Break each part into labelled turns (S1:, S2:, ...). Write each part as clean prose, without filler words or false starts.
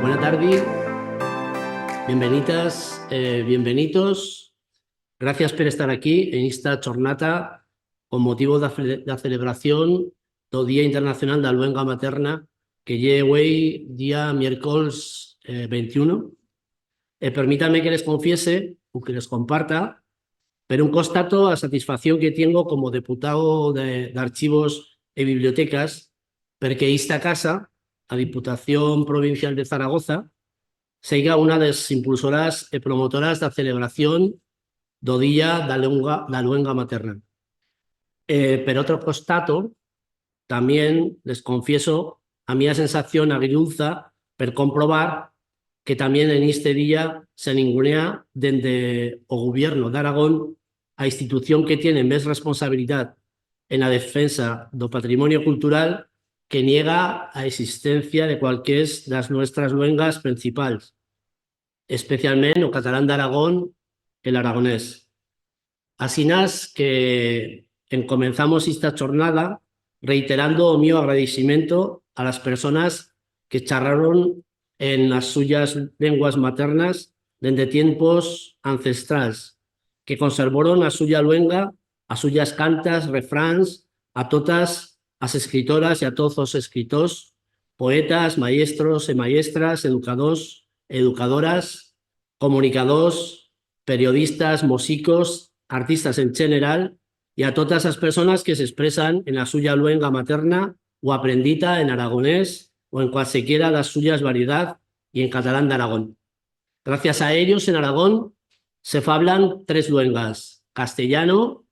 S1: Buenas tardes, bienvenidas, bienvenidos. Gracias por estar aquí en esta jornada con motivo de la celebración del Día Internacional de la Luenga Materna, que llega hoy, día miércoles 21. Permítanme que les confiese o que les comparta, pero un constato a satisfacción que tengo como diputado de Archivos y Bibliotecas, porque esta casa, la Diputación Provincial de Zaragoza, siga una de las impulsoras y promotoras de la celebración do Día da Luenga Materna. Pero otro constato, también les confieso, a mí la sensación agridulza per comprobar que también en este día se ningunea desde o gobierno de Aragón a institución que tiene más responsabilidad en la defensa del patrimonio cultural, que niega a existencia de cualquiera de las nuestras luengas principales, especialmente o catalán de Aragón, el aragonés. Así que comenzamos esta jornada reiterando o mío agradecimiento a las personas que charraron en las suyas lenguas maternas desde tiempos ancestrales, que conservaron a suya luenga, a suyas cantas, refráns, a todas las escritoras y a todos los escritores, poetas, maestros y maestras, educadores, educadoras, comunicadores, periodistas, músicos, artistas en general, y a todas las personas que se expresan en la suya luenga materna o aprendita en aragonés o en cualquiera de las suyas variedad y en catalán de Aragón. Gracias a ellos en Aragón se hablan tres luengas: castellano,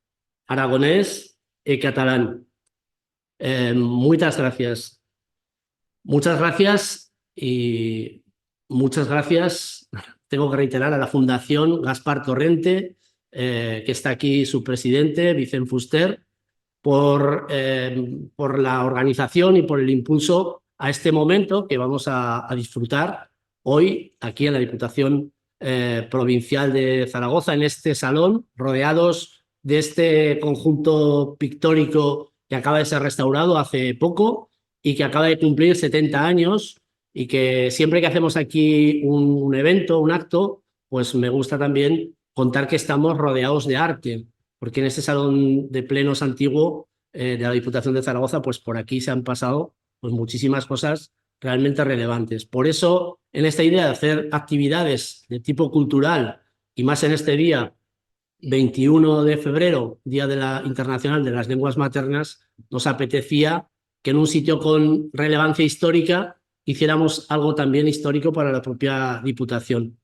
S1: aragonés y catalán. Muchas gracias. Muchas gracias y muchas gracias. Tengo que reiterar a la Fundación Gaspar Torrente, que está aquí su presidente, Vicent Fuster, por la organización y por el impulso a este momento que vamos a disfrutar hoy aquí en la Diputación Provincial de Zaragoza, en este salón, rodeados de este conjunto pictórico que acaba de ser restaurado hace poco y que acaba de cumplir 70 años, y que siempre que hacemos aquí un evento, un acto, pues me gusta también contar que estamos rodeados de arte, porque en este salón de plenos antiguo de la Diputación de Zaragoza, pues por aquí se han pasado pues muchísimas cosas realmente relevantes. Por eso, en esta idea de hacer actividades de tipo cultural, y más en este día 21 de febrero, Día Internacional de las Lenguas Maternas, nos apetecía que en un sitio con relevancia histórica hiciéramos algo también histórico para la propia Diputación.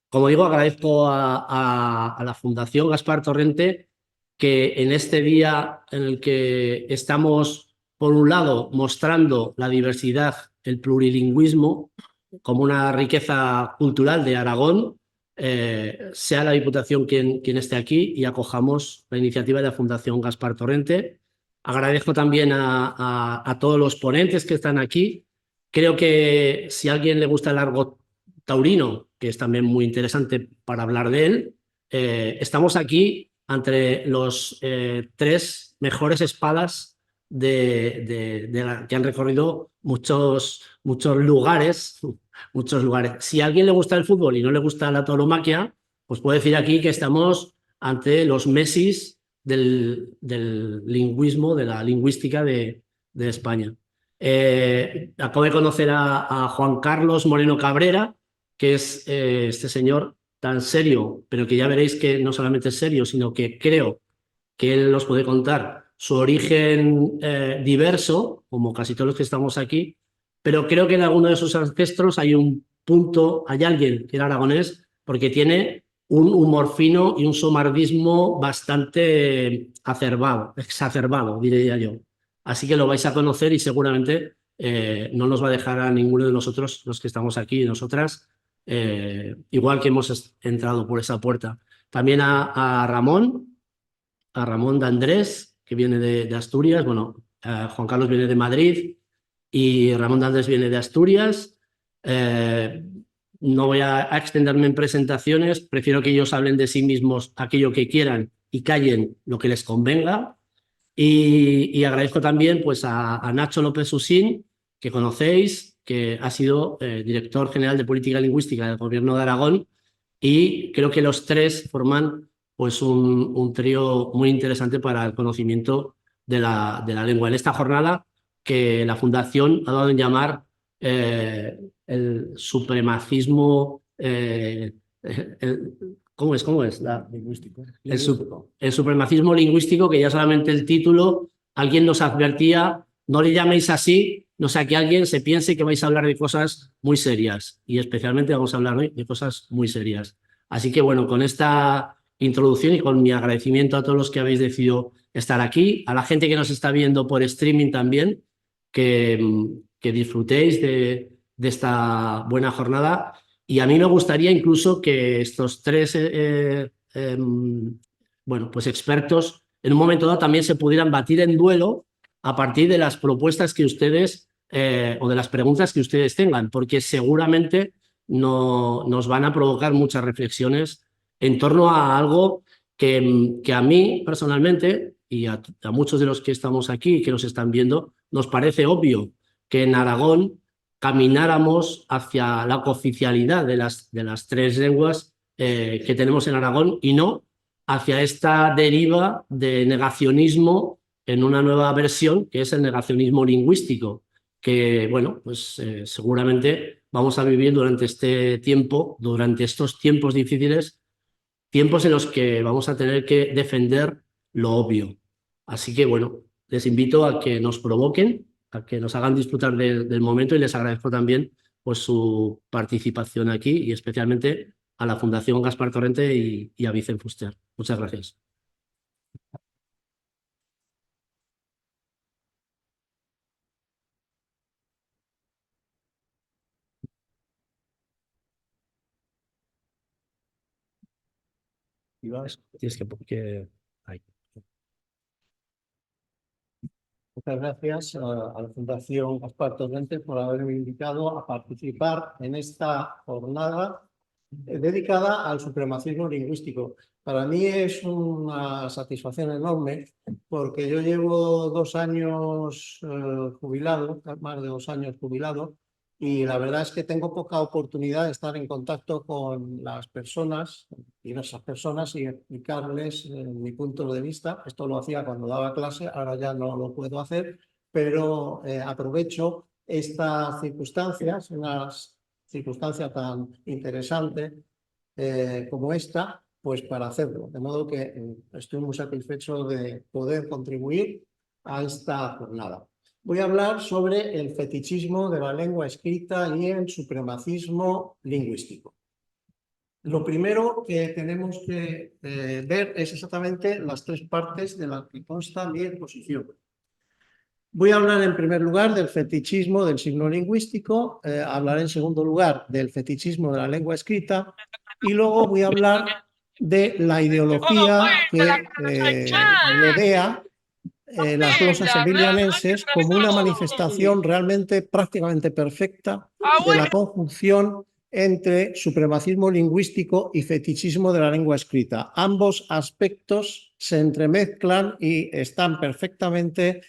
S1: Como digo, agradezco a la Fundación Gaspar Torrente que en este día en el que estamos, por un lado, mostrando la diversidad, el plurilingüismo como una riqueza cultural de Aragón, sea la Diputación quien esté aquí y acojamos la iniciativa de la Fundación Gaspar Torrente. Agradezco también a todos los ponentes que están aquí. Creo que si a alguien le gusta el argot taurino, que es también muy interesante para hablar de él, estamos aquí entre los tres mejores espadas que han recorrido muchos lugares. Si a alguien le gusta el fútbol y no le gusta la tauromaquia, pues puedo decir aquí que estamos ante los Messis del lingüismo, de la lingüística de España. Acabo de conocer a Juan Carlos Moreno Cabrera, que es este señor tan serio, pero que ya veréis que no solamente es serio, sino que creo que él nos puede contar su origen diverso, como casi todos los que estamos aquí, pero creo que en alguno de sus ancestros hay un punto, hay alguien que era aragonés, porque tiene un humor fino y un somardismo bastante exacerbado, diría yo. Así que lo vais a conocer y seguramente no nos va a dejar a ninguno de nosotros, los que estamos aquí y nosotras, igual que hemos entrado por esa puerta. También a Ramón de Andrés, que viene de Asturias. Bueno, Juan Carlos viene de Madrid y Ramón de Andrés viene de Asturias. No voy a extenderme en presentaciones, prefiero que ellos hablen de sí mismos aquello que quieran y callen lo que les convenga. Y agradezco también pues, a Nacho López Usín, que conocéis, que ha sido director general de Política Lingüística del Gobierno de Aragón, y creo que los tres forman pues, un trío muy interesante para el conocimiento de la lengua. En esta jornada que la Fundación ha dado en llamar el supremacismo, ¿cómo es? ¿Cómo es?
S2: Lingüístico.
S1: El supremacismo lingüístico, que ya solamente el título, alguien nos advertía, no le llaméis así, no sea que alguien se piense que vais a hablar de cosas muy serias, y especialmente vamos a hablar hoy de cosas muy serias. Así que bueno, con esta introducción y con mi agradecimiento a todos los que habéis decidido estar aquí, a la gente que nos está viendo por streaming también, que disfrutéis de esta buena jornada. Y a mí me gustaría incluso que estos tres bueno, pues expertos en un momento dado también se pudieran batir en duelo a partir de las propuestas que ustedes o de las preguntas que ustedes tengan, porque seguramente nos van a provocar muchas reflexiones en torno a algo que a mí personalmente y a muchos de los que estamos aquí y que nos están viendo, nos parece obvio que en Aragón camináramos hacia la cooficialidad de las tres lenguas que tenemos en Aragón, y no hacia esta deriva de negacionismo en una nueva versión, que es el negacionismo lingüístico, que, bueno, pues seguramente vamos a vivir durante este tiempo, durante estos tiempos difíciles, tiempos en los que vamos a tener que defender lo obvio. Así que, bueno, les invito a que nos provoquen, a que nos hagan disfrutar del momento, y les agradezco también pues, su participación aquí, y especialmente a la Fundación Gaspar Torrente y a Vicent Fuster. Muchas gracias. Tienes que... Ahí.
S2: Muchas gracias a la Fundación Gaspar Torrente por haberme invitado a participar en esta jornada dedicada al supremacismo lingüístico. Para mí es una satisfacción enorme porque yo llevo 2 años jubilado, más de 2 años jubilado, y la verdad es que tengo poca oportunidad de estar en contacto con las personas, diversas personas, y explicarles mi punto de vista. Esto lo hacía cuando daba clase, ahora ya no lo puedo hacer, pero aprovecho estas circunstancias, unas circunstancia tan interesante como esta, pues para hacerlo. De modo que estoy muy satisfecho de poder contribuir a esta jornada. Voy a hablar sobre el fetichismo de la lengua escrita y el supremacismo lingüístico. Lo primero que tenemos que ver es exactamente las 3 partes de las que consta mi exposición. Voy a hablar en primer lugar del fetichismo del signo lingüístico, hablaré en segundo lugar del fetichismo de la lengua escrita, y luego voy a hablar de la ideología que rodea las glosas emilianenses como una manifestación realmente prácticamente perfecta de la conjunción entre supremacismo lingüístico y fetichismo de la lengua escrita. Ambos aspectos se entremezclan y están perfectamente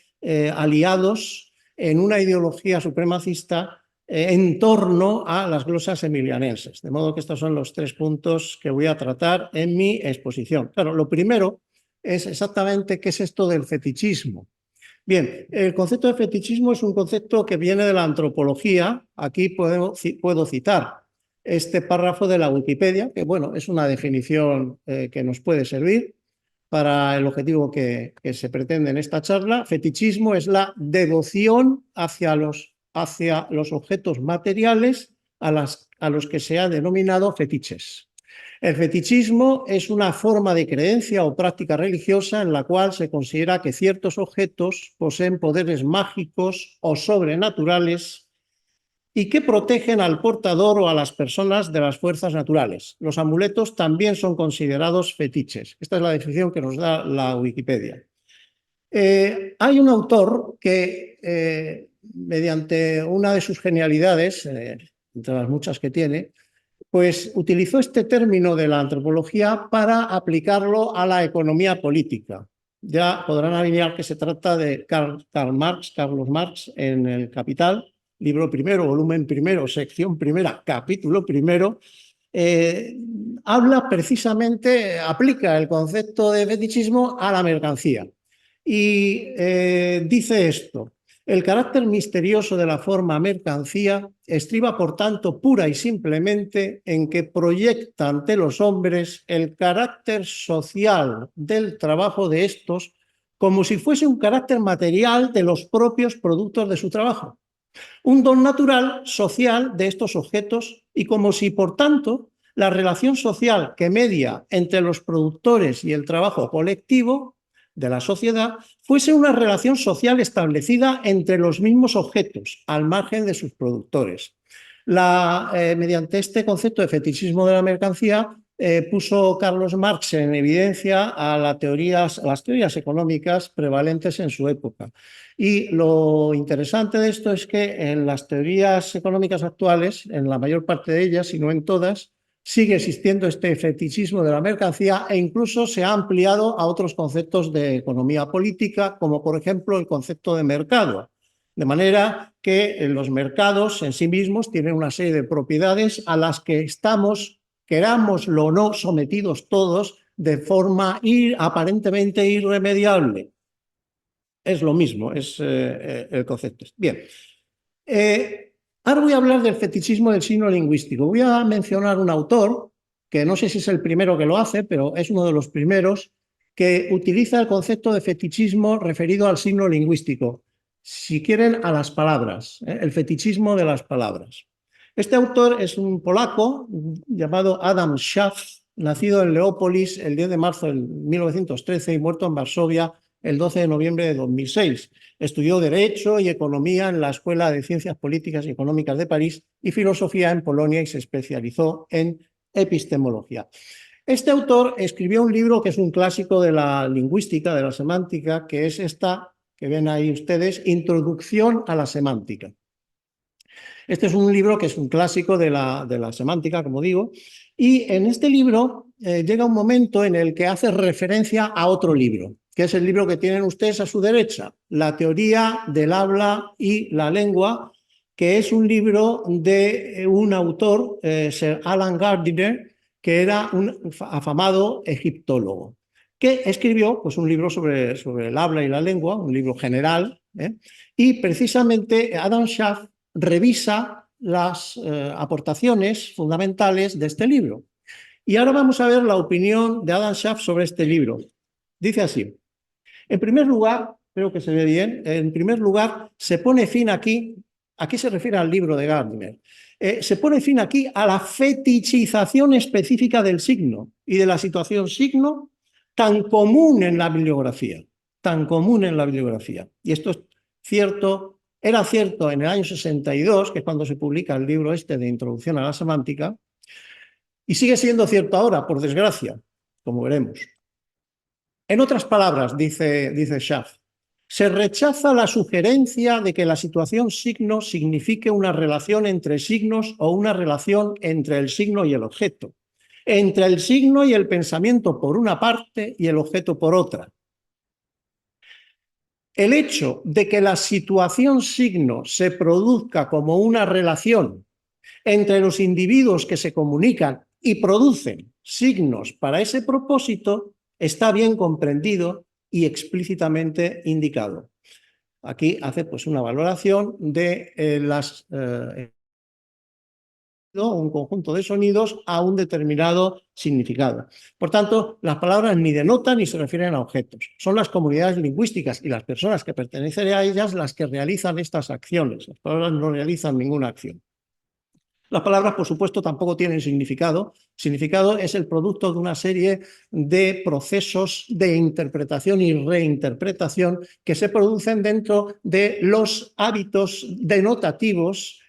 S2: aliados en una ideología supremacista en torno a las glosas emilianenses. De modo que estos son los 3 puntos que voy a tratar en mi exposición. Claro, lo primero es exactamente qué es esto del fetichismo. Bien, el concepto de fetichismo es un concepto que viene de la antropología. Aquí puedo citar este párrafo de la Wikipedia, que bueno, es una definición que nos puede servir para el objetivo que se pretende en esta charla. Fetichismo es la devoción hacia los objetos materiales a los que se ha denominado fetiches. El fetichismo es una forma de creencia o práctica religiosa en la cual se considera que ciertos objetos poseen poderes mágicos o sobrenaturales y que protegen al portador o a las personas de las fuerzas naturales. Los amuletos también son considerados fetiches. Esta es la definición que nos da la Wikipedia. Hay un autor que, mediante una de sus genialidades, entre las muchas que tiene, pues utilizó este término de la antropología para aplicarlo a la economía política. Ya podrán adivinar que se trata de Carlos Marx en El Capital, libro primero, volumen primero, sección primera, capítulo primero, habla precisamente, aplica el concepto de fetichismo a la mercancía. Y dice esto: el carácter misterioso de la forma mercancía estriba, por tanto, pura y simplemente en que proyecta ante los hombres el carácter social del trabajo de estos como si fuese un carácter material de los propios productos de su trabajo, un don natural social de estos objetos, y como si, por tanto, la relación social que media entre los productores y el trabajo colectivo de la sociedad fuese una relación social establecida entre los mismos objetos, al margen de sus productores. Mediante este concepto de fetichismo de la mercancía, puso Carlos Marx en evidencia a las teorías económicas prevalentes en su época. Y lo interesante de esto es que en las teorías económicas actuales, en la mayor parte de ellas, si no en todas, sigue existiendo este fetichismo de la mercancía, e incluso se ha ampliado a otros conceptos de economía política, como por ejemplo el concepto de mercado. De manera que los mercados en sí mismos tienen una serie de propiedades a las que estamos, querámoslo o no, sometidos todos de forma aparentemente irremediable. Es lo mismo, es el concepto. Bien. Ahora voy a hablar del fetichismo del signo lingüístico. Voy a mencionar un autor, que no sé si es el primero que lo hace, pero es uno de los primeros, que utiliza el concepto de fetichismo referido al signo lingüístico. Si quieren, a las palabras, el fetichismo de las palabras. Este autor es un polaco llamado Adam Schaff, nacido en Leópolis el 10 de marzo de 1913 y muerto en Varsovia el 12 de noviembre de 2006. Estudió Derecho y Economía en la Escuela de Ciencias Políticas y Económicas de París y Filosofía en Polonia, y se especializó en epistemología. Este autor escribió un libro que es un clásico de la lingüística, de la semántica, que es esta que ven ahí ustedes, Introducción a la semántica. Este es un libro que es un clásico de la semántica, como digo, y en este libro llega un momento en el que hace referencia a otro libro, que es el libro que tienen ustedes a su derecha, La teoría del habla y la lengua, que es un libro de un autor, Sir Alan Gardiner, que era un afamado egiptólogo, que escribió pues, un libro sobre el habla y la lengua, un libro general, y precisamente Adam Schaff revisa las aportaciones fundamentales de este libro. Y ahora vamos a ver la opinión de Adam Schaff sobre este libro. Dice así: en primer lugar, creo que se ve bien, en primer lugar se pone fin aquí se refiere al libro de Gardner, se pone fin aquí a la fetichización específica del signo y de la situación signo tan común en la bibliografía, Y esto es cierto, era cierto en el año 62, que es cuando se publica el libro este de Introducción a la Semántica, y sigue siendo cierto ahora, por desgracia, como veremos. En otras palabras, dice Schaff, se rechaza la sugerencia de que la situación signo signifique una relación entre signos o una relación entre el signo y el objeto, entre el signo y el pensamiento por una parte y el objeto por otra. El hecho de que la situación signo se produzca como una relación entre los individuos que se comunican y producen signos para ese propósito está bien comprendido y explícitamente indicado. Aquí hace pues una valoración de un conjunto de sonidos a un determinado significado. Por tanto, las palabras ni denotan ni se refieren a objetos. Son las comunidades lingüísticas y las personas que pertenecen a ellas las que realizan estas acciones. Las palabras no realizan ninguna acción. Las palabras, por supuesto, tampoco tienen significado. Significado es el producto de una serie de procesos de interpretación y reinterpretación que se producen dentro de los hábitos denotativos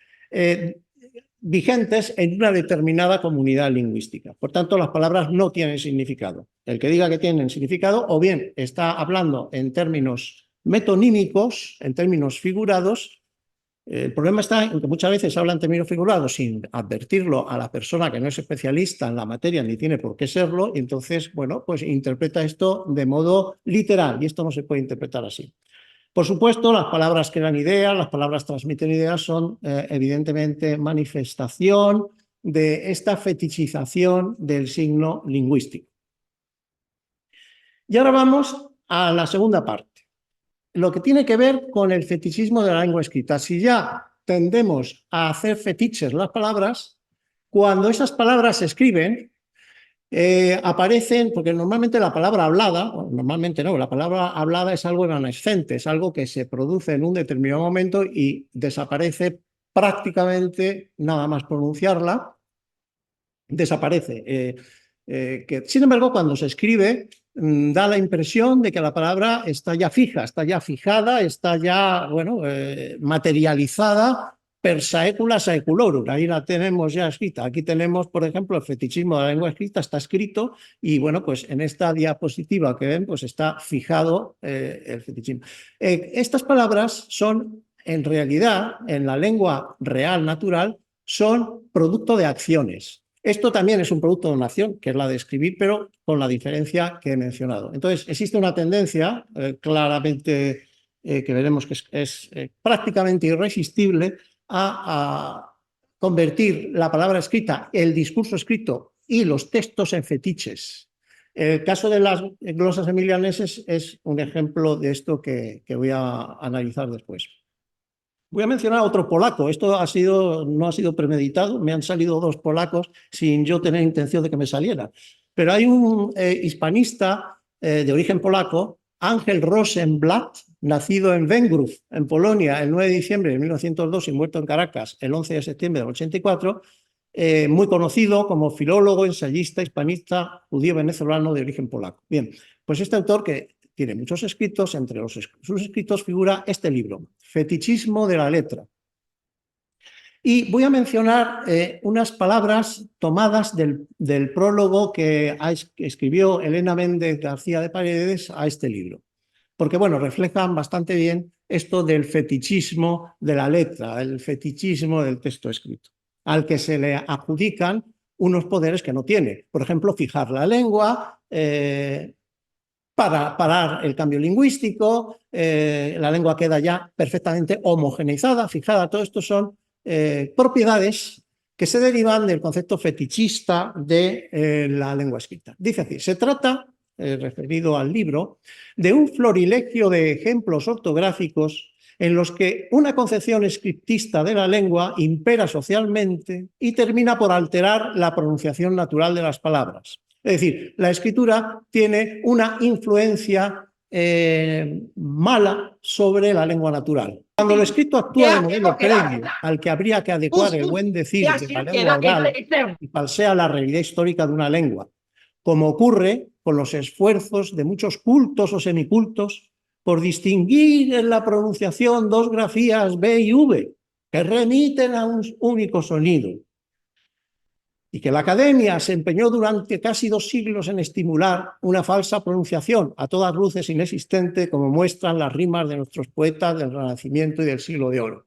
S2: vigentes en una determinada comunidad lingüística. Por tanto, las palabras no tienen significado. El que diga que tienen significado, o bien está hablando en términos metonímicos, en términos figurados. El problema está en que muchas veces hablan en términos figurados sin advertirlo a la persona que no es especialista en la materia ni tiene por qué serlo, y entonces, bueno, pues interpreta esto de modo literal, y esto no se puede interpretar así. Por supuesto, las palabras crean ideas, las palabras transmiten ideas, son evidentemente manifestación de esta fetichización del signo lingüístico. Y ahora vamos a la segunda parte, lo que tiene que ver con el fetichismo de la lengua escrita. Si ya tendemos a hacer fetiches las palabras, cuando esas palabras se escriben, aparecen, porque normalmente la palabra hablada, bueno, normalmente no, la palabra hablada es algo evanescente, es algo que se produce en un determinado momento y desaparece prácticamente nada más pronunciarla, desaparece. Sin embargo, cuando se escribe, da la impresión de que la palabra está ya fija, está ya fijada, está ya, bueno, materializada per saecula saeculorum. Ahí la tenemos ya escrita. Aquí tenemos, por ejemplo, el fetichismo de la lengua escrita, está escrito y, bueno, pues en esta diapositiva que ven, pues está fijado el fetichismo. Estas palabras son, en realidad, en la lengua real, natural, son producto de acciones. Esto también es un producto de una acción, que es la de escribir, pero con la diferencia que he mencionado. Entonces, existe una tendencia claramente que veremos que es prácticamente irresistible a convertir la palabra escrita, el discurso escrito y los textos en fetiches. El caso de las glosas emilianeses es un ejemplo de esto que voy a analizar después. Voy a mencionar a otro polaco. Esto no ha sido premeditado. Me han salido dos polacos sin yo tener intención de que me salieran. Pero hay un hispanista de origen polaco, Ángel Rosenblatt, nacido en Węgrzów, en Polonia, el 9 de diciembre de 1902 y muerto en Caracas el 11 de septiembre del 84, muy conocido como filólogo, ensayista, hispanista, judío venezolano de origen polaco. Bien, pues este autor, que tiene muchos escritos, entre sus escritos figura este libro, Fetichismo de la letra. Y voy a mencionar unas palabras tomadas del prólogo que escribió Elena Méndez García de Paredes a este libro, porque, bueno, reflejan bastante bien esto del fetichismo de la letra, el fetichismo del texto escrito, al que se le adjudican unos poderes que no tiene. Por ejemplo, fijar la lengua, para parar el cambio lingüístico, la lengua queda ya perfectamente homogeneizada, fijada. Todo esto son propiedades que se derivan del concepto fetichista de la lengua escrita. Dice así, se trata, referido al libro, de un florilegio de ejemplos ortográficos en los que una concepción scriptista de la lengua impera socialmente y termina por alterar la pronunciación natural de las palabras. Es decir, la escritura tiene una influencia mala sobre la lengua natural. Cuando lo escrito actúa de modelo previo al que habría que adecuar el buen decir de la lengua oral y falsea la realidad histórica de una lengua, como ocurre con los esfuerzos de muchos cultos o semicultos por distinguir en la pronunciación dos grafías B y V, que remiten a un único sonido, y que la academia se empeñó durante casi 2 siglos en estimular una falsa pronunciación, a todas luces inexistente, como muestran las rimas de nuestros poetas del Renacimiento y del Siglo de Oro.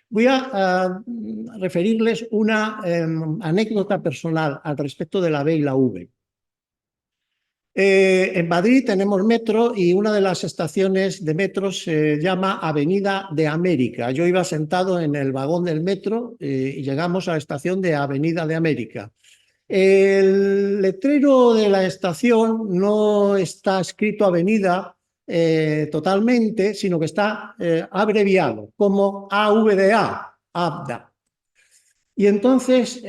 S2: Voy a referirles una anécdota personal al respecto de la B y la V. En Madrid tenemos metro y una de las estaciones de metro se llama Avenida de América. Yo iba sentado en el vagón del metro y llegamos a la estación de Avenida de América. El letrero de la estación no está escrito Avenida totalmente, sino que está abreviado como AVDA, AVDA. Y entonces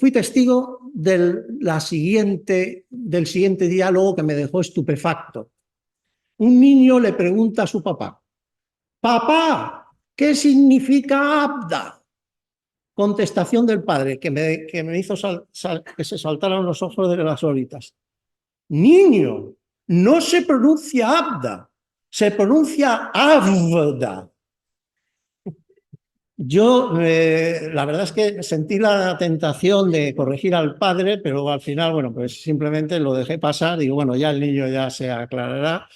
S2: fui testigo del siguiente diálogo que me dejó estupefacto. Un niño le pregunta a su papá, «Papá, ¿qué significa AVDA?» Contestación del padre, que me hizo que se saltaran los ojos de las óritas. «Niño, no se pronuncia AVDA, se pronuncia AVDA». Yo, la verdad es que sentí la tentación de corregir al padre, pero al final, bueno, pues simplemente lo dejé pasar. Digo, bueno, ya el niño ya se aclarará.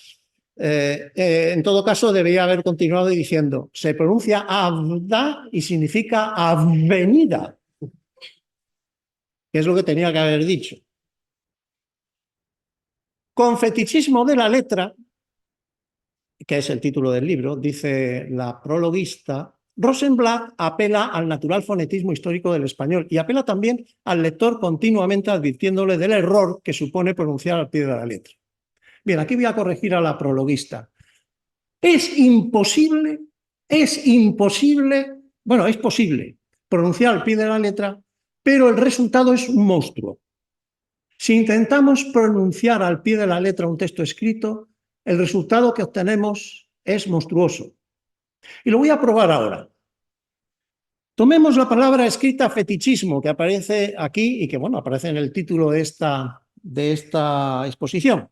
S2: En todo caso, debería haber continuado diciendo, se pronuncia avda y significa avenida, que es lo que tenía que haber dicho. Con fetichismo de la letra, que es el título del libro, dice la prologuista, Rosenblatt apela al natural fonetismo histórico del español y apela también al lector continuamente advirtiéndole del error que supone pronunciar al pie de la letra. Bien, aquí voy a corregir a la prologuista. Es imposible, bueno, es posible pronunciar al pie de la letra, pero el resultado es un monstruo. Si intentamos pronunciar al pie de la letra un texto escrito, el resultado que obtenemos es monstruoso. Y lo voy a probar ahora. Tomemos la palabra escrita fetichismo, que aparece aquí y que, bueno, aparece en el título de esta exposición.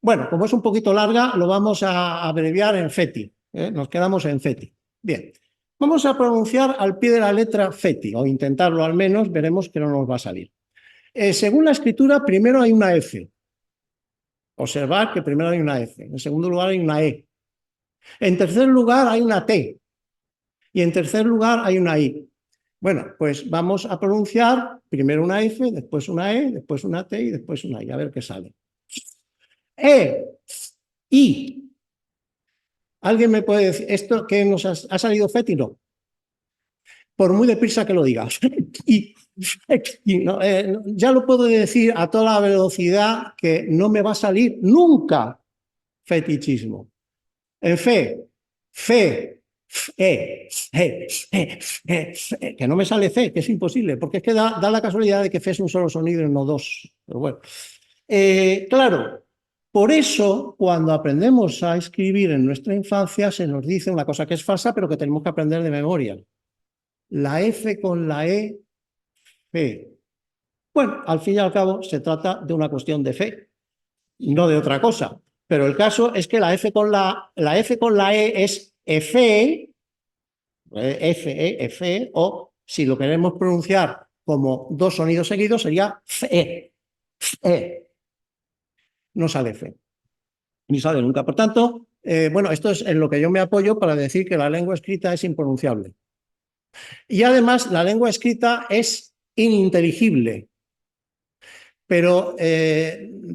S2: Bueno, como es un poquito larga, lo vamos a abreviar en feti. Nos quedamos en feti. Bien, vamos a pronunciar al pie de la letra feti, o intentarlo al menos, veremos que no nos va a salir. Según la escritura, primero hay una F. Observad que primero hay una F. En segundo lugar hay una E. En tercer lugar hay una T. Y en tercer lugar hay una I. Bueno, pues vamos a pronunciar primero una F, después una E, después una T y después una I. A ver qué sale. I. ¿Alguien me puede decir esto que nos ha salido feti? No. Por muy deprisa que lo digas. Ya lo puedo decir a toda la velocidad que no me va a salir nunca fetichismo. En fe, que no me sale fe, que es imposible, porque es que da la casualidad de que fe es un solo sonido y no dos. Pero bueno, claro, por eso cuando aprendemos a escribir en nuestra infancia se nos dice una cosa que es falsa, pero que tenemos que aprender de memoria. La F con la E, fe. Bueno, al fin y al cabo se trata de una cuestión de fe, no de otra cosa. Pero el caso es que la F con la E es F, o si lo queremos pronunciar como dos sonidos seguidos sería fe. No sale fe, ni sale nunca. Por tanto, bueno, esto es en lo que yo me apoyo para decir que la lengua escrita es impronunciable. Y además la lengua escrita es ininteligible. Pero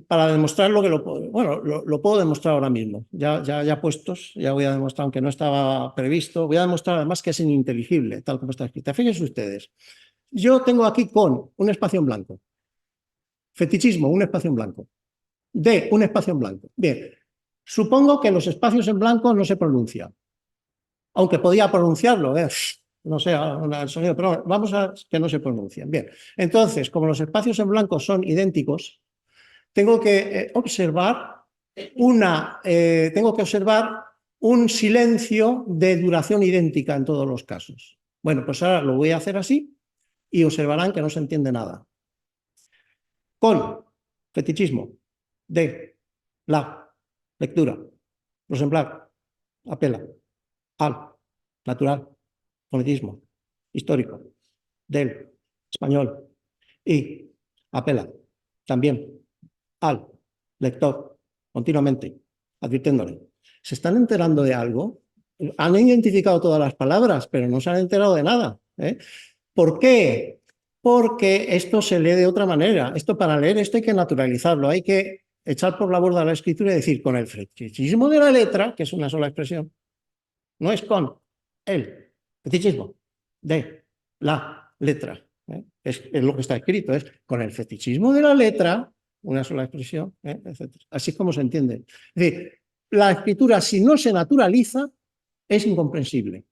S2: para demostrarlo, lo puedo demostrar ahora mismo. Ya puestos, ya voy a demostrar, aunque no estaba previsto, voy a demostrar además que es ininteligible, tal como está escrita. Fíjense ustedes, yo tengo aquí con un espacio en blanco, fetichismo, un espacio en blanco, D, un espacio en blanco. Bien, supongo que los espacios en blanco no se pronuncian, aunque podía pronunciarlo, no sé, el sonido, pero vamos a que no se pronuncian. Bien, entonces, como los espacios en blanco son idénticos, tengo que observar un silencio de duración idéntica en todos los casos. Bueno, pues ahora lo voy a hacer así y observarán que no se entiende nada. Con fetichismo, de, la, lectura, Rosenblatt, apela, al, natural, fonetismo, histórico, del, español, y apela también al lector continuamente, advirtiéndole. ¿Se están enterando de algo? Han identificado todas las palabras, pero no se han enterado de nada. ¿Por qué? Porque esto se lee de otra manera. Para leer esto hay que naturalizarlo, hay que echar por la borda la escritura y decir con el fetichismo de la letra, que es una sola expresión, no es con el fetichismo de la letra. Es lo que está escrito, es con el fetichismo de la letra, una sola expresión, etc. Así es como se entiende. Es decir, la escritura, si no se naturaliza, es incomprensible.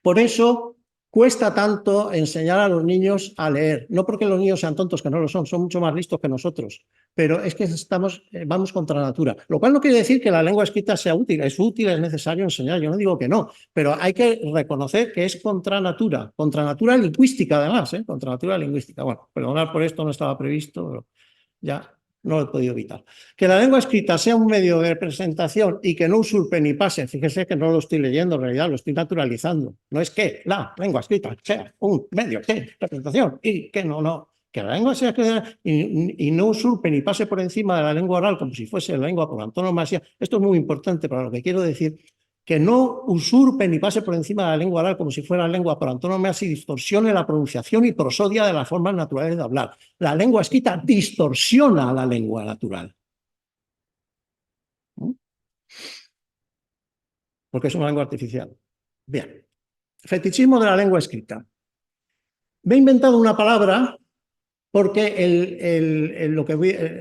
S2: Por eso cuesta tanto enseñar a los niños a leer. No porque los niños sean tontos, que no lo son mucho más listos que nosotros, pero es que vamos contra la natura. Lo cual no quiere decir que la lengua escrita sea útil, es necesario enseñar, yo no digo que no, pero hay que reconocer que es contra natura lingüística además, contra natura lingüística. Bueno, perdonad por esto, no estaba previsto, pero ya no lo he podido evitar. Que la lengua escrita sea un medio de representación y que no usurpe ni pase, fíjese que no lo estoy leyendo, en realidad lo estoy naturalizando. No es que la lengua escrita sea un medio de representación y que que la lengua sea escrita y no usurpe ni pase por encima de la lengua oral como si fuese la lengua con antonomasia. Esto es muy importante para lo que quiero decir, que no usurpe ni pase por encima de la lengua oral como si fuera lengua por antonomasia y distorsione la pronunciación y prosodia de las formas naturales de hablar. La lengua escrita distorsiona la lengua natural. porque es una lengua artificial. Bien, fetichismo de la lengua escrita. Me he inventado una palabra porque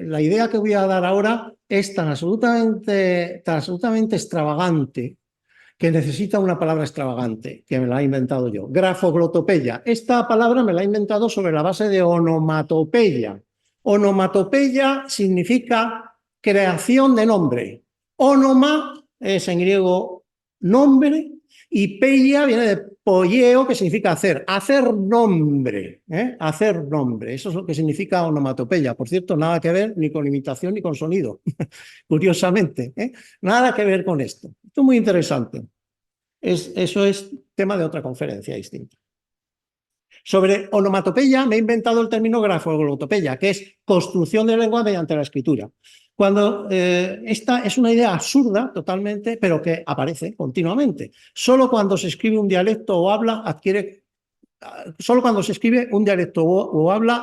S2: la idea que voy a dar ahora es tan absolutamente extravagante que necesita una palabra extravagante, que me la he inventado yo. Grafoglotopeya. Esta palabra me la he inventado sobre la base de onomatopeya. Onomatopeya significa creación de nombre. Onoma es en griego nombre y peia viene de poieo, que significa hacer nombre, hacer nombre. Eso es lo que significa onomatopeya. Por cierto, nada que ver ni con imitación ni con sonido, curiosamente. Nada que ver con esto. Esto es muy interesante. Eso es tema de otra conferencia distinta. Sobre onomatopeya me he inventado el término grafoglotopeya, que es construcción de lengua mediante la escritura. Cuando esta es una idea absurda totalmente, pero que aparece continuamente. Solo cuando se escribe un dialecto o habla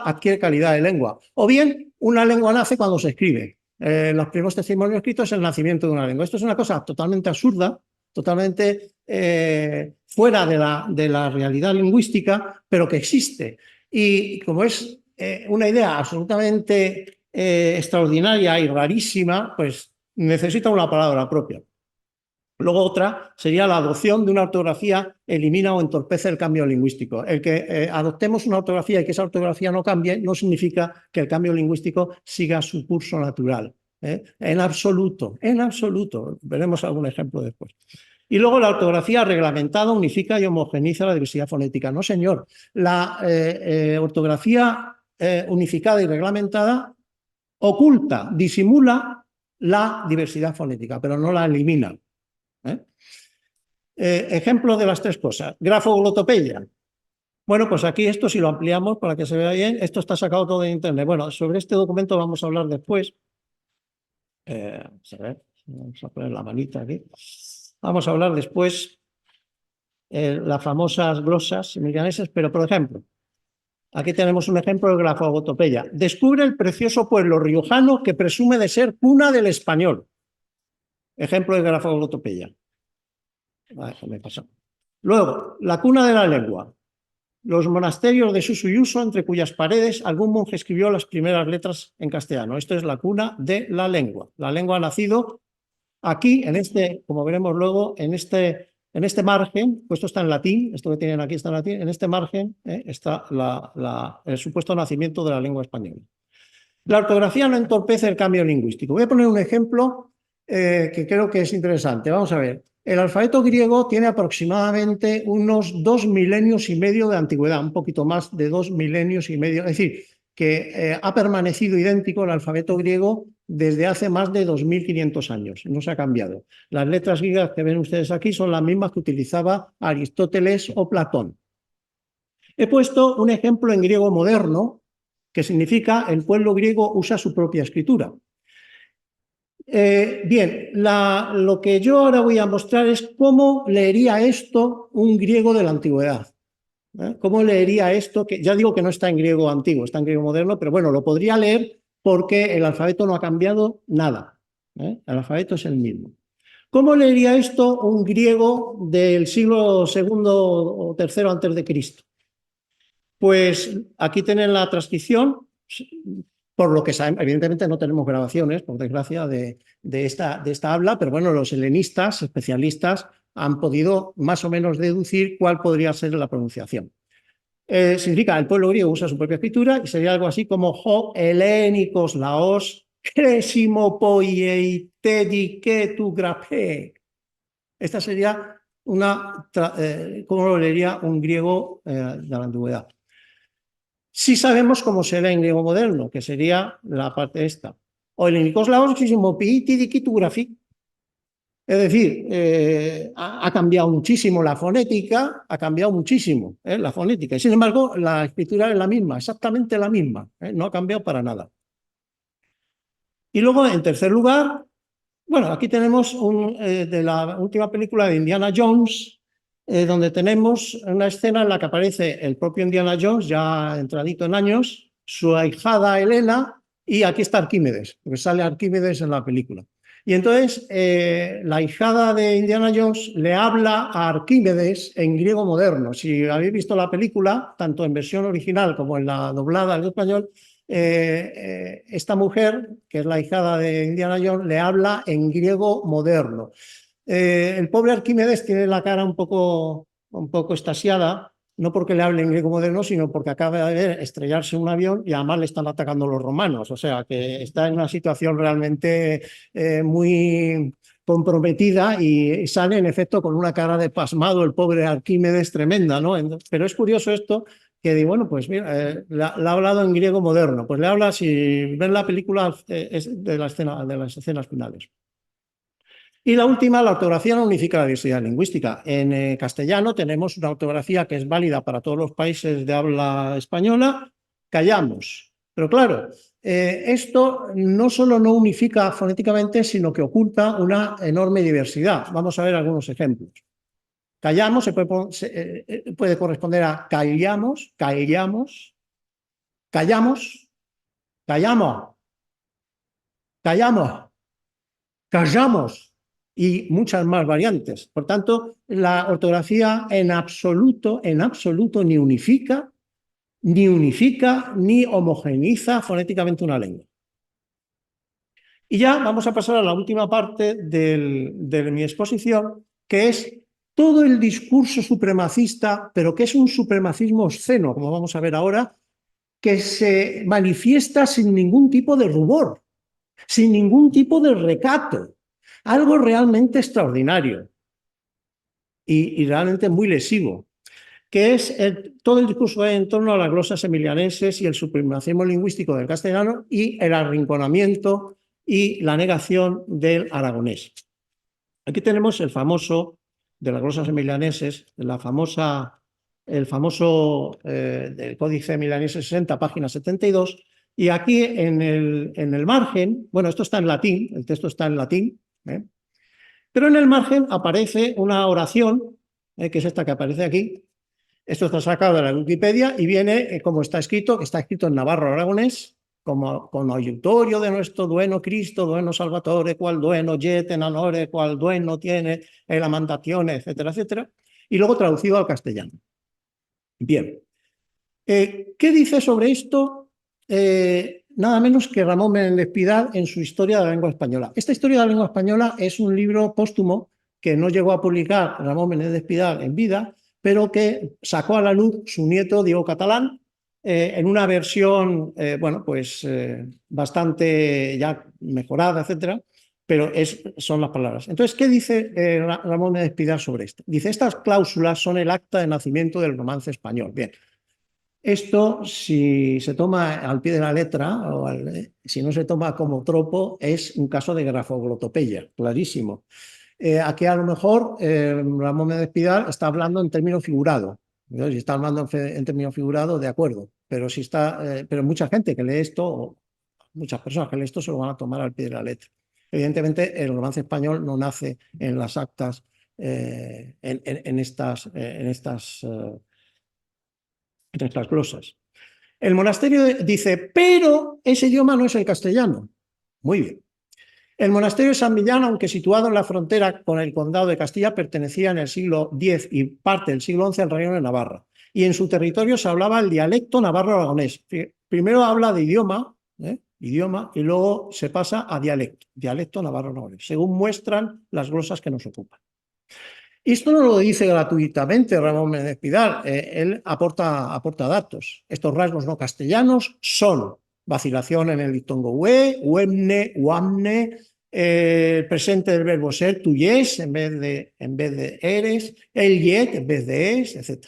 S2: adquiere calidad de lengua. O bien, una lengua nace cuando se escribe. Los primeros testimonios escritos es el nacimiento de una lengua. Esto es una cosa totalmente absurda, totalmente fuera de la realidad lingüística, pero que existe. Y como es una idea absolutamente extraordinaria y rarísima, pues necesita una palabra propia. Luego otra sería la adopción de una ortografía elimina o entorpece el cambio lingüístico. El que adoptemos una ortografía y que esa ortografía no cambie no significa que el cambio lingüístico siga su curso natural. En absoluto, en absoluto. Veremos algún ejemplo después. Y luego la ortografía reglamentada unifica y homogeniza la diversidad fonética. No, señor. La ortografía unificada y reglamentada oculta, disimula la diversidad fonética, pero no la elimina. Ejemplo de las tres cosas. Grafoglotopeya. Bueno, pues aquí esto si lo ampliamos para que se vea bien, esto está sacado todo de internet. Bueno, sobre este documento vamos a hablar después. Vamos a poner la manita aquí. Vamos a hablar después las famosas glosas milanesas, pero por ejemplo, aquí tenemos un ejemplo de grafoglotopeya. Descubre el precioso pueblo riojano que presume de ser cuna del español. Ejemplo de grafoglotopeya. Déjame pasar. Luego, la cuna de la lengua. Los monasterios de Suso y Uso, entre cuyas paredes algún monje escribió las primeras letras en castellano. Esto es la cuna de la lengua. La lengua ha nacido aquí, como veremos luego, en este margen, pues esto está en latín, esto que tienen aquí está en latín, en este margen está el supuesto nacimiento de la lengua española. La ortografía no entorpece el cambio lingüístico. Voy a poner un ejemplo que creo que es interesante. Vamos a ver. El alfabeto griego tiene aproximadamente unos 2 milenios y medio de antigüedad, un poquito más de 2 milenios y medio. Es decir, que ha permanecido idéntico el alfabeto griego desde hace más de 2500 años. No se ha cambiado. Las letras griegas que ven ustedes aquí son las mismas que utilizaba Aristóteles o Platón. He puesto un ejemplo en griego moderno, que significa el pueblo griego usa su propia escritura. Bien, lo que yo ahora voy a mostrar es cómo leería esto un griego de la antigüedad. ¿Cómo leería esto? Que ya digo que no está en griego antiguo, está en griego moderno, pero bueno, lo podría leer porque el alfabeto no ha cambiado nada. El alfabeto es el mismo. ¿Cómo leería esto un griego del siglo II o III antes de Cristo? Pues aquí tienen la transcripción. Por lo que sabemos, evidentemente no tenemos grabaciones, por desgracia, de esta habla, pero bueno, los helenistas, especialistas, han podido más o menos deducir cuál podría ser la pronunciación. Significa, el pueblo griego usa su propia escritura y sería algo así como ho helénicos laos cresimo poiei que tu grape. Esta sería cómo lo leería un griego de la antigüedad. Sí sabemos cómo se lee en griego moderno, que sería la parte esta. O el helénicos laos cresimo poiei tu grafi. Es decir, ha cambiado muchísimo la fonética, ha cambiado muchísimo la fonética. Y sin embargo, la escritura es la misma, exactamente la misma. No ha cambiado para nada. Y luego, en tercer lugar, bueno, aquí tenemos de la última película de Indiana Jones, donde tenemos una escena en la que aparece el propio Indiana Jones, ya entradito en años, su ahijada Helena, y aquí está Arquímedes, porque sale Arquímedes en la película. Y entonces la hijada de Indiana Jones le habla a Arquímedes en griego moderno. Si habéis visto la película, tanto en versión original como en la doblada al español, esta mujer, que es la hijada de Indiana Jones, le habla en griego moderno. El pobre Arquímedes tiene la cara un poco extasiada, no porque le hable en griego moderno, sino porque acaba de ver estrellarse un avión y además le están atacando los romanos. O sea, que está en una situación realmente muy comprometida y sale en efecto con una cara de pasmado el pobre Arquímedes tremenda, ¿no? Pero es curioso esto, que digo, bueno, pues mira, le ha hablado en griego moderno. Pues le habla, si ven la película, de las escenas finales. Y la última, la ortografía no unifica la diversidad lingüística. En castellano tenemos una ortografía que es válida para todos los países de habla española, callamos. Pero claro, esto no solo no unifica fonéticamente, sino que oculta una enorme diversidad. Vamos a ver algunos ejemplos. Callamos puede corresponder a callamos, callamos, callamos, callamos, callamos, callamos y muchas más variantes. Por tanto, la ortografía en absoluto ni unifica, ni homogeneiza fonéticamente una lengua. Y ya vamos a pasar a la última parte de mi exposición, que es todo el discurso supremacista, pero que es un supremacismo obsceno, como vamos a ver ahora, que se manifiesta sin ningún tipo de rubor, sin ningún tipo de recato. Algo realmente extraordinario y realmente muy lesivo, que es todo el discurso en torno a las glosas emilianenses y el supremacismo lingüístico del castellano y el arrinconamiento y la negación del aragonés. Aquí tenemos el famoso de las glosas emilianenses, el famoso del Códice Milanense 60, página 72, y aquí en el margen, bueno, esto está en latín, el texto está en latín, pero en el margen aparece una oración, que es esta que aparece aquí. Esto está sacado de la Wikipedia y viene como está escrito en navarro aragonés, como con ayutorio de nuestro dueno Cristo, dueno Salvatore, cual dueno jet en honore, cual dueno tiene la mandazione, etcétera, etcétera, y luego traducido al castellano. Bien. ¿Qué dice sobre esto? Nada menos que Ramón Menéndez Pidal en su Historia de la Lengua Española. Esta Historia de la Lengua Española es un libro póstumo que no llegó a publicar Ramón Menéndez Pidal en vida, pero que sacó a la luz su nieto Diego Catalán en una versión, bueno, pues bastante ya mejorada, etcétera, pero son las palabras. Entonces, ¿qué dice Ramón Menéndez Pidal sobre esto? Dice, estas cláusulas son el acta de nacimiento del romance español. Bien. Esto, si se toma al pie de la letra, si no se toma como tropo, es un caso de grafoglotopeya, clarísimo. Aquí a lo mejor Ramón Menéndez Pidal está hablando en término figurado. Si está hablando en término figurado, de acuerdo. Pero, pero mucha gente que lee esto, muchas personas que leen esto, se lo van a tomar al pie de la letra. Evidentemente, el romance español no nace en las actas, en estas glosas. El monasterio dice, pero ese idioma no es el castellano. Muy bien. El monasterio de San Millán, aunque situado en la frontera con el condado de Castilla, pertenecía en el siglo X y parte del siglo XI al reino de Navarra. Y en su territorio se hablaba el dialecto navarro-aragonés. Primero habla de idioma, y luego se pasa a dialecto navarro-aragonés, según muestran las glosas que nos ocupan. Y esto no lo dice gratuitamente Ramón Menéndez Pidal, él aporta datos. Estos rasgos no castellanos son vacilación en el diptongo ue, uemne, uamne, presente del verbo ser, tu yes en vez de eres, el yet en vez de es, etc.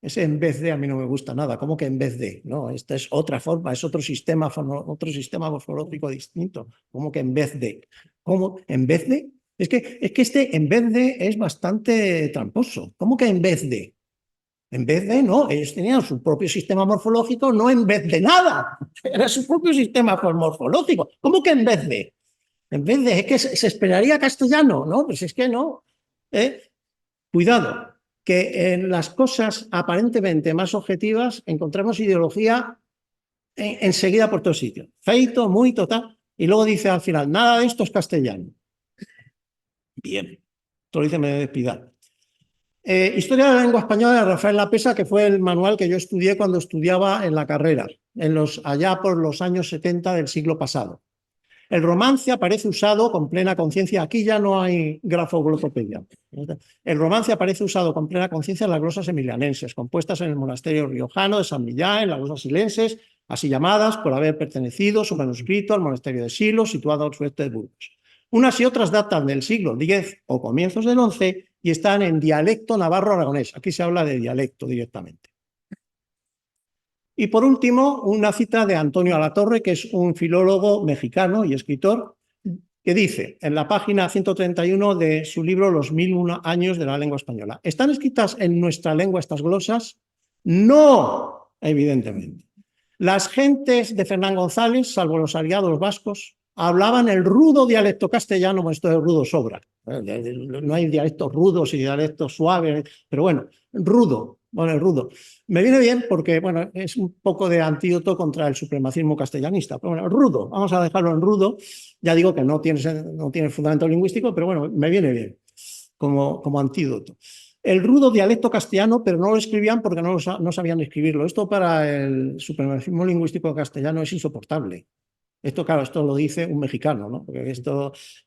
S2: Ese en vez de a mí no me gusta nada, ¿cómo que en vez de? No, esta es otra forma, es otro sistema morfológico distinto. ¿Cómo que en vez de? ¿Cómo? ¿En vez de? Es que este en vez de es bastante tramposo. ¿Cómo que en vez de? En vez de, no, ellos tenían su propio sistema morfológico, no en vez de nada. Era su propio sistema morfológico. ¿Cómo que en vez de? En vez de, es que se esperaría castellano, ¿no? Pues es que no. Cuidado, que en las cosas aparentemente más objetivas encontramos ideología enseguida por todos sitios. Feito, muy total. Y luego dice al final, nada de esto es castellano. Bien, esto lo dice Menéndez Pidal. Historia de la lengua española de Rafael Lapesa, que fue el manual que yo estudié cuando estudiaba en la carrera, allá por los años 70 del siglo pasado. El romance aparece usado con plena conciencia. Aquí ya no hay grafoglotopedia. El romance aparece usado con plena conciencia en las glosas emilianenses, compuestas en el monasterio riojano de San Millán, en las glosas silenses, así llamadas por haber pertenecido su manuscrito al monasterio de Silos, situado al sureste de Burgos. Unas y otras datan del siglo X o comienzos del XI y están en dialecto navarro-aragonés. Aquí se habla de dialecto directamente. Y por último, una cita de Antonio Alatorre, que es un filólogo mexicano y escritor, que dice en la página 131 de su libro Los 1001 años de la lengua española: ¿están escritas en nuestra lengua estas glosas? No, evidentemente. Las gentes de Fernán González, salvo los aliados vascos, hablaban el rudo dialecto castellano, bueno, esto de rudo sobra. No hay dialectos rudos y dialectos suaves, pero bueno, rudo. Bueno, el rudo. Me viene bien porque, bueno, es un poco de antídoto contra el supremacismo castellanista. Pero bueno, rudo, vamos a dejarlo en rudo. Ya digo que no tiene fundamento lingüístico, pero bueno, me viene bien como antídoto. El rudo dialecto castellano, pero no lo escribían porque no sabían escribirlo. Esto para el supremacismo lingüístico castellano es insoportable. Esto, claro, esto lo dice un mexicano, ¿no? Porque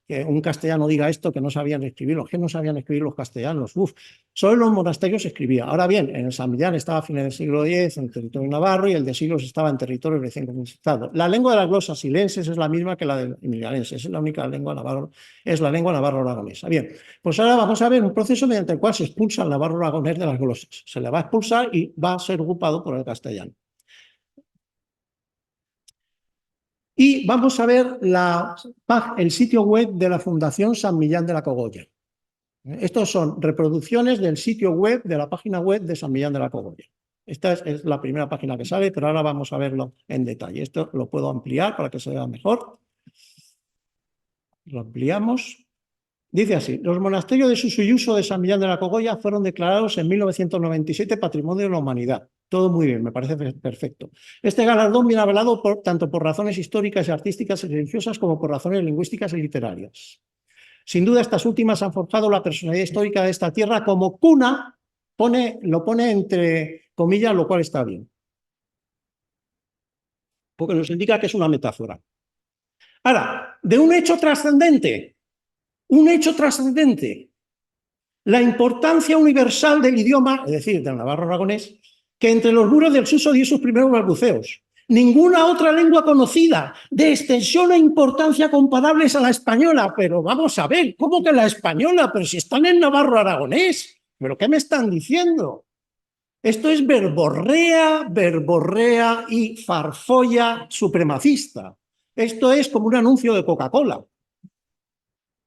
S2: que un castellano diga esto, que no sabían escribirlo. ¿Qué no sabían escribir los castellanos? Solo en los monasterios se escribía. Ahora bien, en el San Millán estaba a fines del siglo X en territorio navarro y el de Silos estaba en territorio recién conquistado. La lengua de las glosas silenses es la misma que la del emilianense. Es la única lengua navarro, es la lengua navarro-aragonesa. Bien, pues ahora vamos a ver un proceso mediante el cual se expulsa el navarro-aragonés de las glosas. Se le va a expulsar y va a ser ocupado por el castellano. Y vamos a ver el sitio web de la Fundación San Millán de la Cogolla. Estos son reproducciones del sitio web de la página web de San Millán de la Cogolla. Esta es la primera página que sale, pero ahora vamos a verlo en detalle. Esto lo puedo ampliar para que se vea mejor. Lo ampliamos. Dice así: los monasterios de Susuyuso de San Millán de la Cogolla fueron declarados en 1997 Patrimonio de la Humanidad. Todo muy bien, me parece perfecto. Este galardón viene avalado tanto por razones históricas y artísticas y religiosas como por razones lingüísticas y literarias. Sin duda, estas últimas han forjado la personalidad histórica de esta tierra como cuna, lo pone entre comillas, lo cual está bien, porque nos indica que es una metáfora. Ahora, de un hecho trascendente, la importancia universal del idioma, es decir, del navarro-aragonés, que entre los muros del Suso dio sus primeros balbuceos. Ninguna otra lengua conocida de extensión e importancia comparables a la española. Pero vamos a ver, ¿cómo que la española? Pero si están en navarro-aragonés. ¿Pero qué me están diciendo? Esto es verborrea y farfolla supremacista. Esto es como un anuncio de Coca-Cola.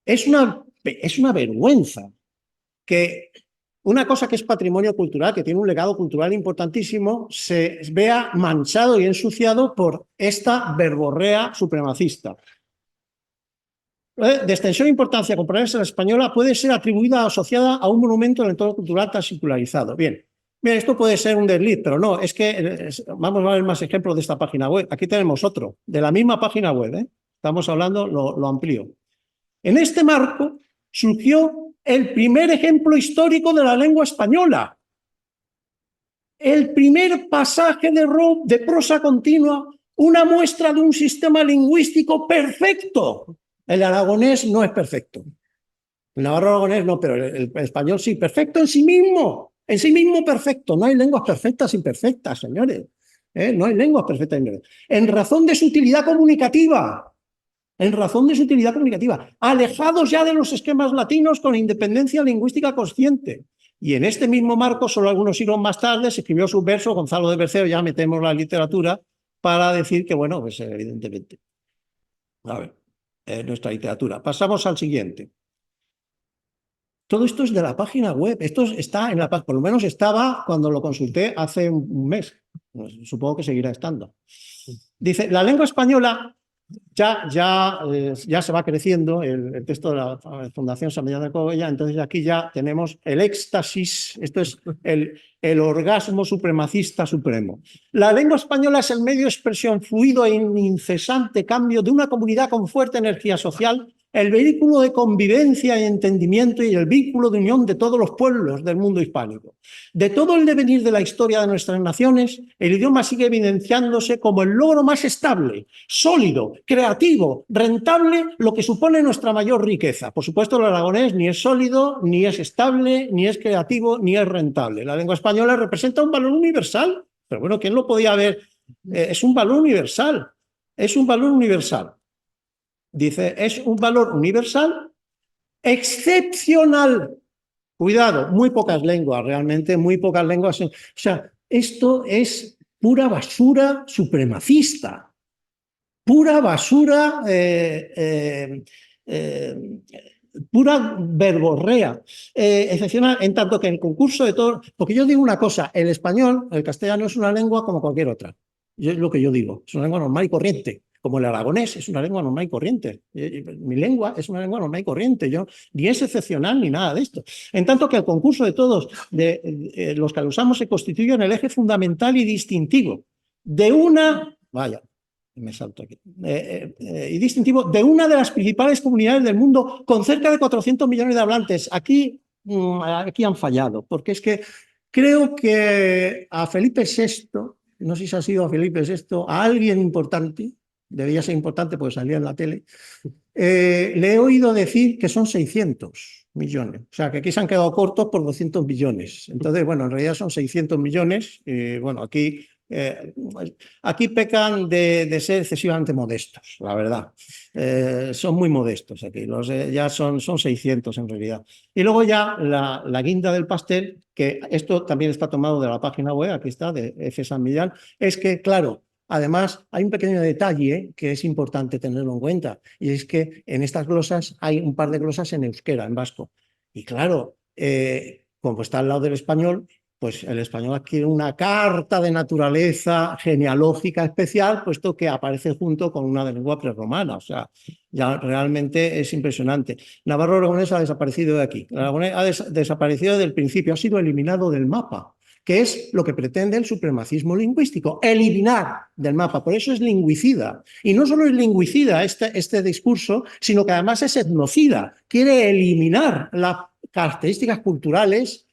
S2: Es una vergüenza que una cosa que es patrimonio cultural, que tiene un legado cultural importantísimo, se vea manchado y ensuciado por esta verborrea supremacista. De extensión e importancia compararse a la española puede ser atribuida o asociada a un monumento en el entorno cultural tan secularizado. Bien, esto puede ser un desliz, pero no, es que vamos a ver más ejemplos de esta página web. Aquí tenemos otro, de la misma página web, Estamos hablando, lo amplío. En este marco surgió el primer ejemplo histórico de la lengua española. El primer pasaje de prosa continua, una muestra de un sistema lingüístico perfecto. El aragonés no es perfecto. El navarro-aragonés no, pero el español sí, perfecto en sí mismo perfecto. No hay lenguas perfectas imperfectas, señores. No hay lenguas perfectas imperfectas. En razón de su utilidad comunicativa. Alejados ya de los esquemas latinos con independencia lingüística consciente. Y en este mismo marco, solo algunos siglos más tarde, se escribió su verso, Gonzalo de Berceo, ya metemos la literatura, para decir que, bueno, pues evidentemente. A ver, nuestra literatura. Pasamos al siguiente. Todo esto es de la página web. Esto está en la página, por lo menos estaba cuando lo consulté hace un mes. Pues, supongo que seguirá estando. Dice, la lengua española ya se va creciendo el texto de la Fundación San Millán de Cogolla, entonces aquí ya tenemos el éxtasis, esto es el orgasmo supremacista supremo. La lengua española es el medio de expresión fluido e incesante cambio de una comunidad con fuerte energía social el vehículo de convivencia y entendimiento y el vínculo de unión de todos los pueblos del mundo hispánico. De todo el devenir de la historia de nuestras naciones, el idioma sigue evidenciándose como el logro más estable, sólido, creativo, rentable, lo que supone nuestra mayor riqueza. Por supuesto, el aragonés ni es sólido, ni es estable, ni es creativo, ni es rentable. La lengua española representa un valor universal, pero bueno, ¿quién lo podía ver? Es un valor universal, es un valor universal. Dice, es un valor universal excepcional. Cuidado, muy pocas lenguas, realmente muy pocas lenguas. O sea, esto es pura basura supremacista, pura basura, pura verborrea, excepcional, en tanto que en el concurso de todo, porque yo digo una cosa, el español, el castellano es una lengua como cualquier otra, es lo que yo digo, es una lengua normal y corriente. Como el aragonés es una lengua normal y corriente. Mi lengua es una lengua normal y corriente. Yo ni es excepcional ni nada de esto. En tanto que el concurso de todos, los que lo usamos, se constituye en el eje fundamental y distintivo de una, vaya, me salto aquí, y distintivo de una de las principales comunidades del mundo con cerca de 400 millones de hablantes. Aquí han fallado, porque es que creo que a Felipe VI, no sé si ha sido a Felipe VI, a alguien importante, debería ser importante porque salía en la tele, le he oído decir que son 600 millones. O sea, que aquí se han quedado cortos por 200 millones. Entonces, bueno, en realidad son 600 millones. Bueno, aquí pecan de ser excesivamente modestos, la verdad. Son muy modestos aquí. Ya son 600 en realidad. Y luego ya la guinda del pastel, que esto también está tomado de la página web, aquí está, de F. San Millán, es que, claro, además, hay un pequeño detalle que es importante tenerlo en cuenta, y es que en estas glosas hay un par de glosas en euskera, en vasco. Y claro, como está al lado del español, pues el español adquiere una carta de naturaleza genealógica especial, puesto que aparece junto con una de lengua prerromana. O sea, ya realmente es impresionante. Navarro aragonés ha desaparecido de aquí. El aragonés ha desaparecido desde el principio, ha sido eliminado del mapa, que es lo que pretende el supremacismo lingüístico, eliminar del mapa. Por eso es lingüicida. Y no solo es lingüicida este discurso, sino que además es etnocida. Quiere eliminar las características culturales.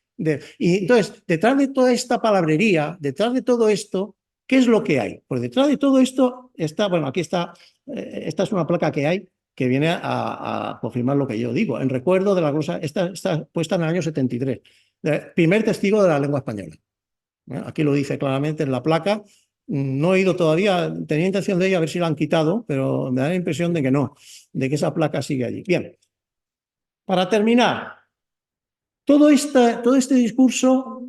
S2: Y entonces, detrás de toda esta palabrería, detrás de todo esto, ¿qué es lo que hay? Pues detrás de todo esto está, bueno, aquí está, esta es una placa que hay que viene a confirmar lo que yo digo. En recuerdo de la glosa, esta está puesta en el año 73. Primer testigo de la lengua española. Aquí lo dice claramente en la placa. No he ido todavía, tenía intención de ir a ver si la han quitado, pero me da la impresión de que no, de que esa placa sigue allí. Bien, para terminar, todo este discurso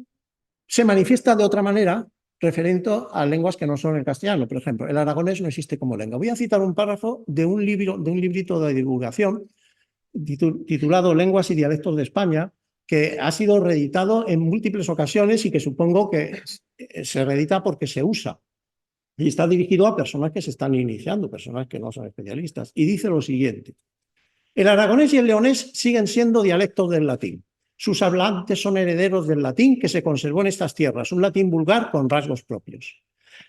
S2: se manifiesta de otra manera referente a lenguas que no son el castellano. Por ejemplo, el aragonés no existe como lengua. Voy a citar un párrafo de un librito de divulgación titulado Lenguas y dialectos de España, que ha sido reeditado en múltiples ocasiones y que supongo que se reedita porque se usa. Y está dirigido a personas que se están iniciando, personas que no son especialistas. Y dice lo siguiente: el aragonés y el leonés siguen siendo dialectos del latín. Sus hablantes son herederos del latín que se conservó en estas tierras, un latín vulgar con rasgos propios.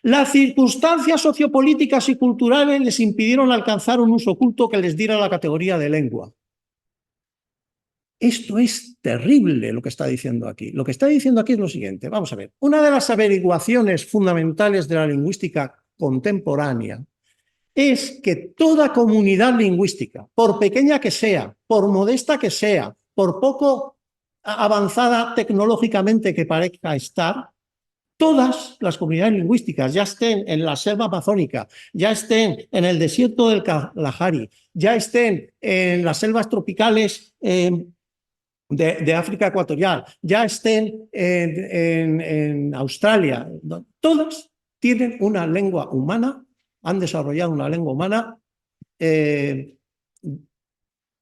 S2: Las circunstancias sociopolíticas y culturales les impidieron alcanzar un uso culto que les diera la categoría de lengua. Esto es terrible lo que está diciendo aquí. Lo que está diciendo aquí es lo siguiente. Vamos a ver. Una de las averiguaciones fundamentales de la lingüística contemporánea es que toda comunidad lingüística, por pequeña que sea, por modesta que sea, por poco avanzada tecnológicamente que parezca estar, todas las comunidades lingüísticas, ya estén en la selva amazónica, ya estén en el desierto del Kalahari, ya estén en las selvas tropicales de África ecuatorial, ya estén en Australia, todas tienen una lengua humana, han desarrollado una lengua humana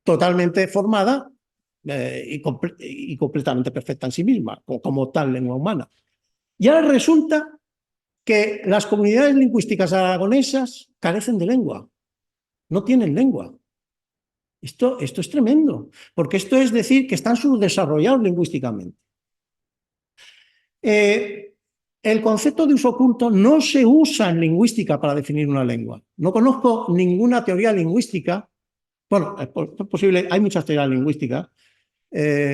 S2: totalmente formada y completamente perfecta en sí misma, como tal lengua humana. Y ahora resulta que las comunidades lingüísticas aragonesas carecen de lengua, no tienen lengua. Esto es tremendo, porque esto es decir que están subdesarrollados lingüísticamente. El concepto de uso oculto no se usa en lingüística para definir una lengua. No conozco ninguna teoría lingüística Bueno, es posible, hay muchas teorías lingüísticas,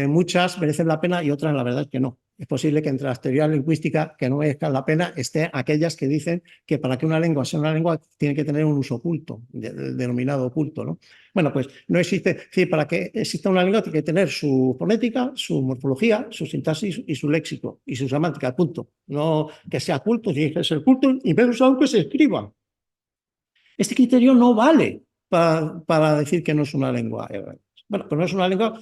S2: muchas merecen la pena y otras la verdad es que no. Es posible que entre las teorías lingüísticas que no merezcan la pena estén aquellas que dicen que para que una lengua sea una lengua tiene que tener un uso oculto, denominado oculto, ¿no? Bueno, pues no existe, es decir, para que exista una lengua tiene que tener su fonética, su morfología, su sintaxis y su léxico y su semántica, punto. No que sea culto, tiene que ser culto y menos aunque se escriba. Este criterio no vale para decir que no es una lengua. Bueno, pues no es una lengua.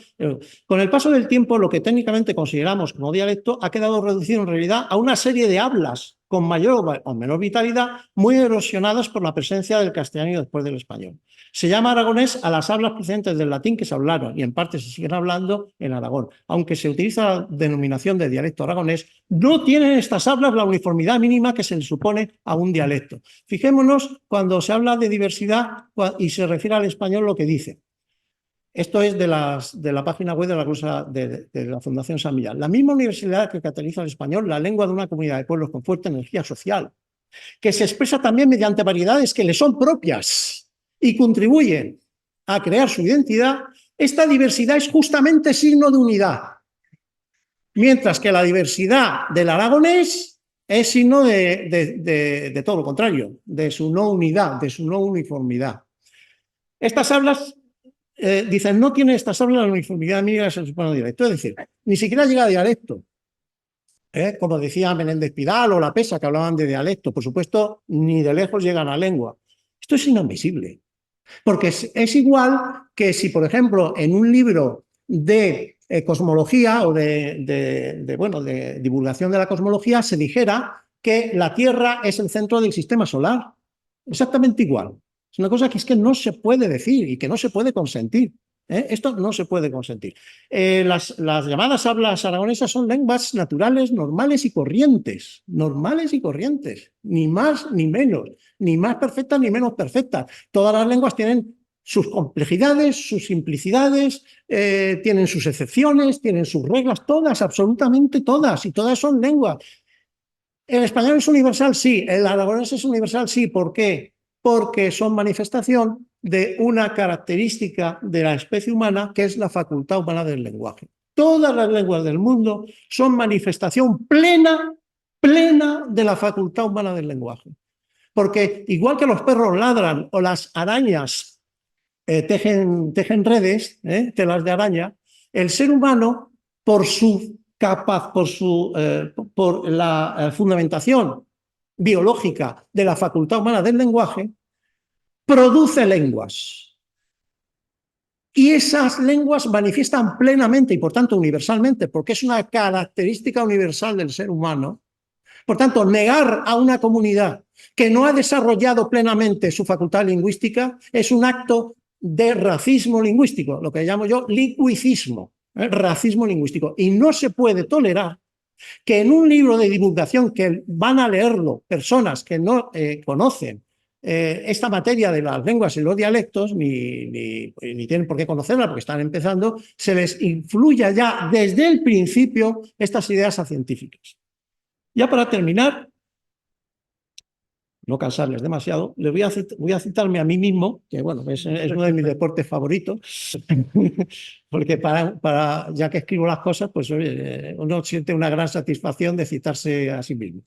S2: Con el paso del tiempo, lo que técnicamente consideramos como dialecto ha quedado reducido en realidad a una serie de hablas con mayor o menor vitalidad, muy erosionadas por la presencia del castellano después del español. Se llama aragonés a las hablas procedentes del latín que se hablaron y en parte se siguen hablando en Aragón. Aunque se utiliza la denominación de dialecto aragonés, no tienen estas hablas la uniformidad mínima que se le supone a un dialecto. Fijémonos cuando se habla de diversidad y se refiere al español lo que dice. Esto es de la página web de la Fundación San Millán. La misma universidad que caracteriza al español, la lengua de una comunidad de pueblos con fuerte energía social, que se expresa también mediante variedades que le son propias y contribuyen a crear su identidad, esta diversidad es justamente signo de unidad. Mientras que la diversidad del aragonés es signo de todo lo contrario, de su no unidad, de su no uniformidad. Estas hablas dicen, no tiene estas hablas la uniformidad mínima que se supone un dialecto. Es decir, ni siquiera llega a dialecto. Como decía Menéndez Pidal o La Pesa, que hablaban de dialecto. Por supuesto, ni de lejos llegan a lengua. Esto es inadmisible. Porque es igual que si, por ejemplo, en un libro de cosmología o de divulgación de la cosmología se dijera que la Tierra es el centro del sistema solar. Exactamente igual. Es una cosa que es que no se puede decir y que no se puede consentir. Esto no se puede consentir. Las llamadas hablas aragonesas son lenguas naturales, normales y corrientes. Normales y corrientes. Ni más ni menos. Ni más perfectas ni menos perfectas. Todas las lenguas tienen sus complejidades, sus simplicidades, tienen sus excepciones, tienen sus reglas, todas, absolutamente todas. Y todas son lenguas. ¿El español es universal? Sí. ¿El aragonés es universal? Sí. ¿Por qué? Porque son manifestación de una característica de la especie humana que es la facultad humana del lenguaje. Todas las lenguas del mundo son manifestación plena de la facultad humana del lenguaje. Porque igual que los perros ladran o las arañas tejen redes, telas de araña, el ser humano, por la fundamentación biológica de la facultad humana del lenguaje, produce lenguas. Y esas lenguas manifiestan plenamente y por tanto universalmente, porque es una característica universal del ser humano. Por tanto, negar a una comunidad que no ha desarrollado plenamente su facultad lingüística es un acto de racismo lingüístico, lo que llamo yo lingüicismo, racismo lingüístico. Y no se puede tolerar que en un libro de divulgación que van a leerlo personas que no conocen esta materia de las lenguas y los dialectos, ni tienen por qué conocerla porque están empezando, se les influya ya desde el principio estas ideas científicas. Ya para terminar, no cansarles demasiado, les voy a citarme a mí mismo, que bueno, es uno de mis deportes favoritos, porque ya que escribo las cosas, pues uno siente una gran satisfacción de citarse a sí mismo.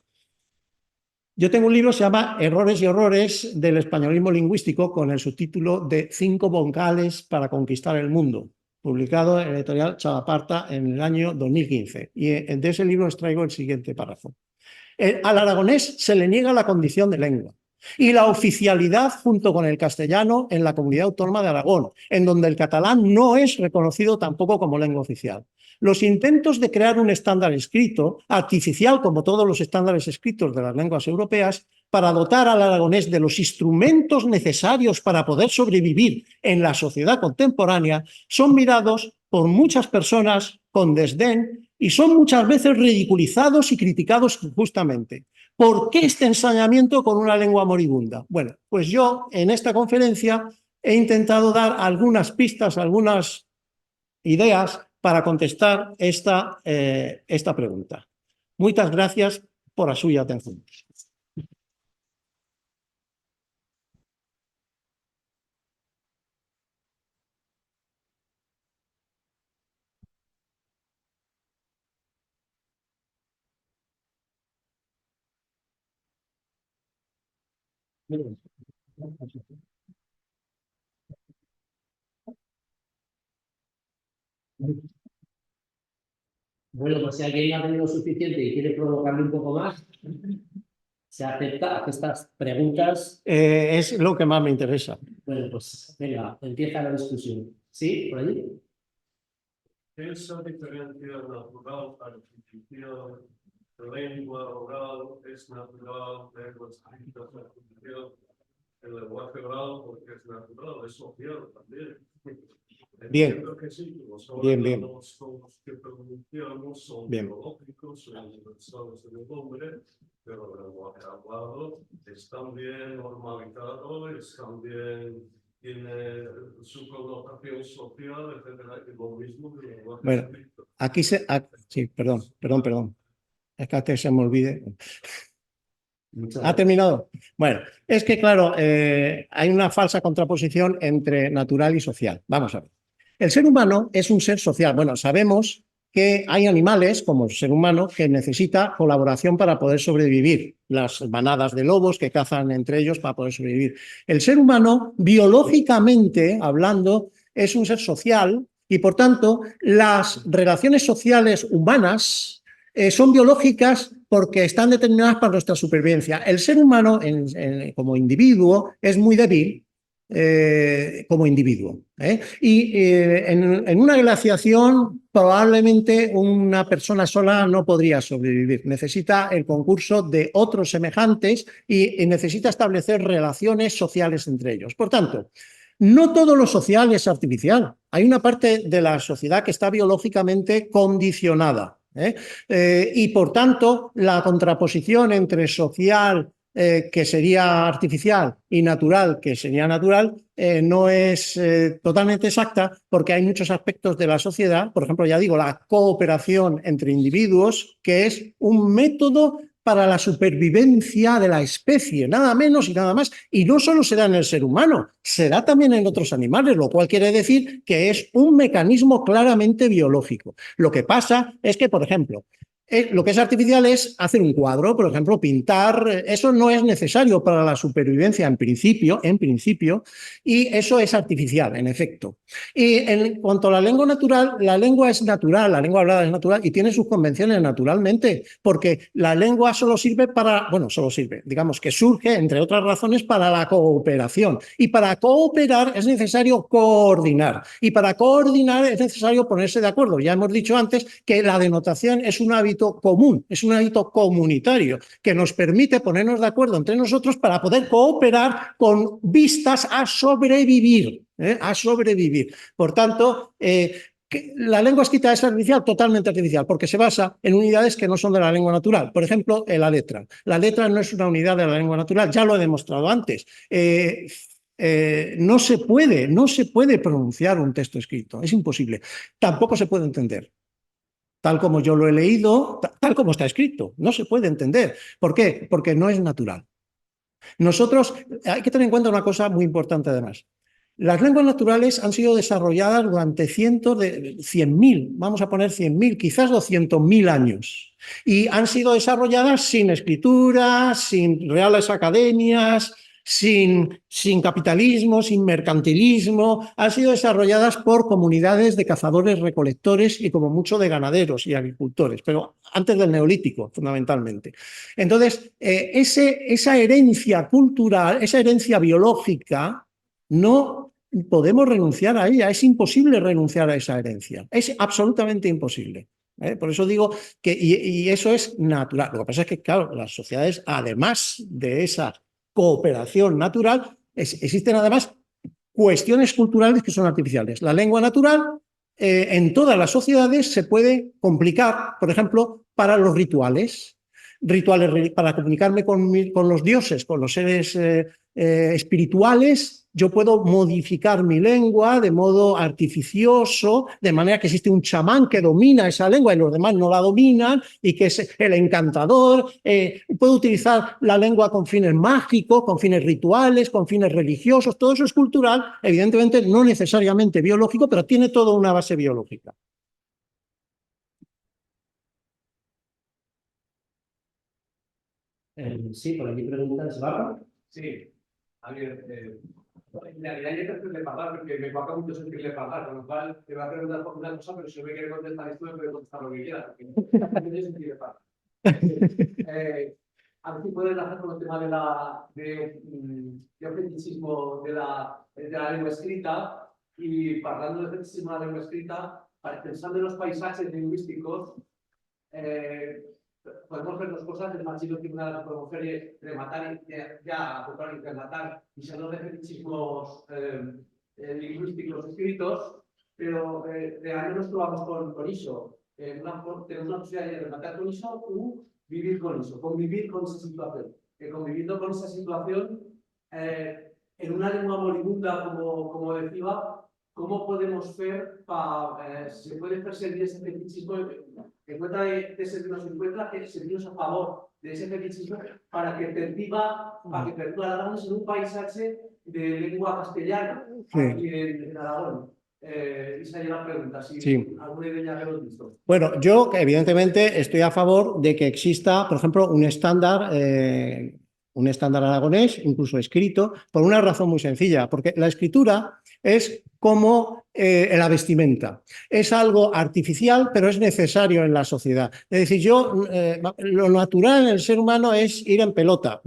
S2: Yo tengo un libro que se llama Errores y Horrores del españolismo lingüístico, con el subtítulo de 5 vocales para conquistar el mundo, publicado en la editorial Chalaparta en el año 2015. Y de ese libro extraigo el siguiente párrafo. Al aragonés se le niega la condición de lengua y la oficialidad junto con el castellano en la comunidad autónoma de Aragón, en donde el catalán no es reconocido tampoco como lengua oficial. Los intentos de crear un estándar escrito, artificial como todos los estándares escritos de las lenguas europeas, para dotar al aragonés de los instrumentos necesarios para poder sobrevivir en la sociedad contemporánea, son mirados por muchas personas con desdén y son muchas veces ridiculizados y criticados injustamente. ¿Por qué este ensañamiento con una lengua moribunda? Bueno, pues yo en esta conferencia he intentado dar algunas pistas, algunas ideas para contestar esta pregunta. Muchas gracias por la suya atención.
S1: Bueno, pues si alguien ha tenido suficiente y quiere provocarle un poco más, se acepta que estas preguntas.
S2: Es lo que más me interesa.
S1: Bueno, pues venga, empieza la discusión. ¿Sí? ¿Por allí?
S3: Esa diferencia natural, artificial, lengua oral es natural, lengua escrita es artificial, el lenguaje oral porque es natural, es social también.
S2: Bien.
S3: Entiendo que sí, los
S2: Bien.
S3: órganos con los que pronunciamos son
S2: Bien.
S3: biológicos, son universales en el hombre, pero el lenguaje hablado es también normalizado, es también tiene su connotación social, etcétera, y lo mismo que el lenguaje
S2: Bueno,
S3: escrito.
S2: aquí sí, perdón. Es que antes se me olvide. ¿Ha terminado? Bueno, es que claro, hay una falsa contraposición entre natural y social. Vamos a ver. El ser humano es un ser social. Bueno, sabemos que hay animales, como el ser humano, que necesita colaboración para poder sobrevivir. Las manadas de lobos que cazan entre ellos para poder sobrevivir. El ser humano, biológicamente hablando, es un ser social y, por tanto, las relaciones sociales humanas son biológicas porque están determinadas para nuestra supervivencia. El ser humano, como individuo, es muy débil como individuo. En una glaciación, probablemente una persona sola no podría sobrevivir. Necesita el concurso de otros semejantes y necesita establecer relaciones sociales entre ellos. Por tanto, no todo lo social es artificial. Hay una parte de la sociedad que está biológicamente condicionada. Y por tanto, la contraposición entre social, que sería artificial, y natural, que sería natural, no es totalmente exacta, porque hay muchos aspectos de la sociedad, por ejemplo, ya digo, la cooperación entre individuos, que es un método para la supervivencia de la especie, nada menos y nada más. Y no solo se da en el ser humano, se da también en otros animales, lo cual quiere decir que es un mecanismo claramente biológico. Lo que pasa es que, por ejemplo, lo que es artificial es hacer un cuadro, por ejemplo, pintar. Eso no es necesario para la supervivencia en principio, y eso es artificial, en efecto. Y en cuanto a la lengua natural, la lengua es natural, la lengua hablada es natural y tiene sus convenciones naturalmente, porque la lengua solo sirve digamos que surge, entre otras razones, para la cooperación. Y para cooperar es necesario coordinar. Y para coordinar es necesario ponerse de acuerdo. Ya hemos dicho antes que la denotación es un hábito común, es un hábito comunitario que nos permite ponernos de acuerdo entre nosotros para poder cooperar con vistas a sobrevivir. A sobrevivir. Por tanto, la lengua escrita es artificial, totalmente artificial, porque se basa en unidades que no son de la lengua natural. Por ejemplo, la letra. La letra no es una unidad de la lengua natural, ya lo he demostrado antes. No se puede pronunciar un texto escrito, es imposible. Tampoco se puede entender. Tal como yo lo he leído, tal como está escrito, no se puede entender. ¿Por qué? Porque no es natural. Nosotros, hay que tener en cuenta una cosa muy importante además. Las lenguas naturales han sido desarrolladas durante cientos de 100.000, vamos a poner 100.000, quizás 200.000 años. Y han sido desarrolladas sin escritura, sin reales academias, sin capitalismo, sin mercantilismo. Han sido desarrolladas por comunidades de cazadores, recolectores y como mucho de ganaderos y agricultores, pero antes del Neolítico, fundamentalmente. Entonces, esa herencia cultural, esa herencia biológica, no podemos renunciar a ella, es imposible renunciar a esa herencia, es absolutamente imposible. Por eso digo que, y eso es natural. Lo que pasa es que, claro, las sociedades, además de esa cooperación natural, existen además cuestiones culturales que son artificiales. La lengua natural, en todas las sociedades, se puede complicar, por ejemplo, para los rituales para comunicarme con los dioses, con los seres espirituales. Yo puedo modificar mi lengua de modo artificioso, de manera que existe un chamán que domina esa lengua y los demás no la dominan, y que es el encantador. Puedo utilizar la lengua con fines mágicos, con fines rituales, con fines religiosos. Todo eso es cultural, evidentemente no necesariamente biológico, pero tiene toda una base biológica.
S1: Sí, por aquí preguntas, Bárbara.
S3: Sí,
S4: A ver, en realidad yo prefiero parlar porque me cuesta mucho sentirle parlar, con lo cual te voy a preguntar por una cosa, pero si no me quiere contestar esto, me puede contestar lo que quiera, porque no tiene sentirle parlar. A ver si puedes enlazar con el tema de feticismo de la lengua escrita y hablando de feticismo de la lengua escrita, pensando en los paisajes lingüísticos, podemos ver dos cosas: el machismo tribunal podemos ver rematar ya acotar y rematar y se habla de fetichismos lingüísticos escritos, pero al menos probamos con eso. Tenemos una posibilidad de rematar con eso u vivir con eso, convivir con esa situación. Conviviendo con esa situación en una lengua moribunda, como decía, ¿cómo podemos ver se puede perseguir ese fetichismo? Encuentra de servirnos servirnos a favor de ese fetichismo para que perciba Aragón en un paisaje de lengua castellana aquí en Aragón. Esa es la pregunta, si alguna idea ya lo visto.
S2: Bueno, yo evidentemente estoy a favor de que exista, por ejemplo, un estándar aragonés, incluso escrito, por una razón muy sencilla, porque la escritura es como la vestimenta. Es algo artificial, pero es necesario en la sociedad. Es decir, lo natural en el ser humano es ir en pelota.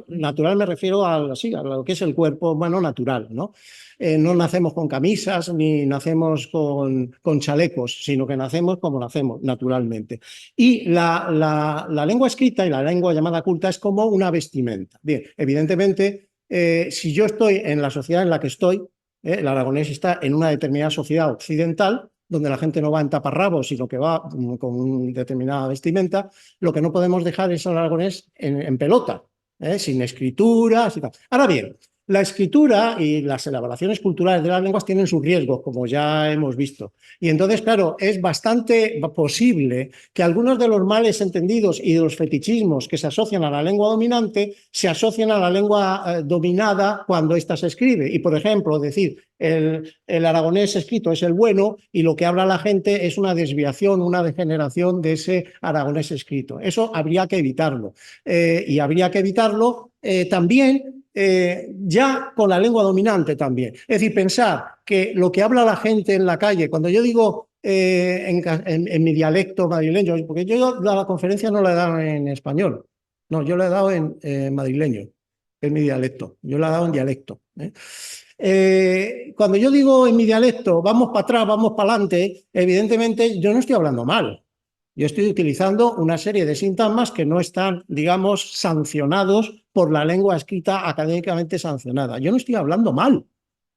S2: Natural me refiero a lo que es el cuerpo humano natural, ¿no? No nacemos con camisas ni nacemos con chalecos, sino que nacemos como nacemos, naturalmente. Y la lengua escrita y la lengua llamada culta es como una vestimenta. Bien, evidentemente, si yo estoy en la sociedad en la que estoy, el aragonés está en una determinada sociedad occidental, donde la gente no va en taparrabos, sino que va con una determinada vestimenta, lo que no podemos dejar es al aragonés en pelota, sin escrituras y tal. Ahora bien, la escritura y las elaboraciones culturales de las lenguas tienen sus riesgos, como ya hemos visto. Y entonces, claro, es bastante posible que algunos de los males entendidos y de los fetichismos que se asocian a la lengua dominante se asocien a la lengua dominada cuando ésta se escribe. Y, por ejemplo, decir el aragonés escrito es el bueno y lo que habla la gente es una desviación, una degeneración de ese aragonés escrito. Eso habría que evitarlo. Y habría que evitarlo también ya con la lengua dominante también. Es decir, pensar que lo que habla la gente en la calle, cuando yo digo en mi dialecto madrileño, porque yo la conferencia no la he dado en español, no, yo la he dado en madrileño, que es mi dialecto, yo la he dado en dialecto. Cuando yo digo en mi dialecto, vamos para atrás, vamos para adelante, evidentemente yo no estoy hablando mal. Yo estoy utilizando una serie de sintagmas que no están, digamos, sancionados por la lengua escrita académicamente sancionada. Yo no estoy hablando mal,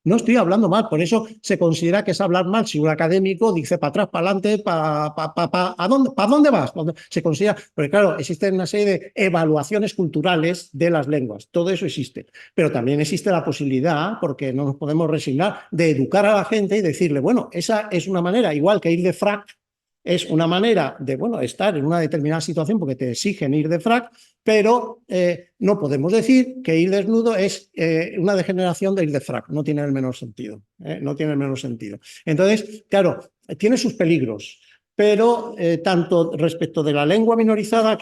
S2: no estoy hablando mal. Por eso se considera que es hablar mal si un académico dice para atrás, para adelante, ¿para dónde vas? Se considera, porque claro, existen una serie de evaluaciones culturales de las lenguas. Todo eso existe. Pero también existe la posibilidad, porque no nos podemos resignar, de educar a la gente y decirle, bueno, esa es una manera, igual que ir de frac, es una manera de, bueno, estar en una determinada situación porque te exigen ir de frac, pero no podemos decir que ir desnudo es una degeneración de ir de frac. No tiene el menor sentido. No tiene el menor sentido. Entonces, claro, tiene sus peligros, pero tanto respecto de la lengua minorizada a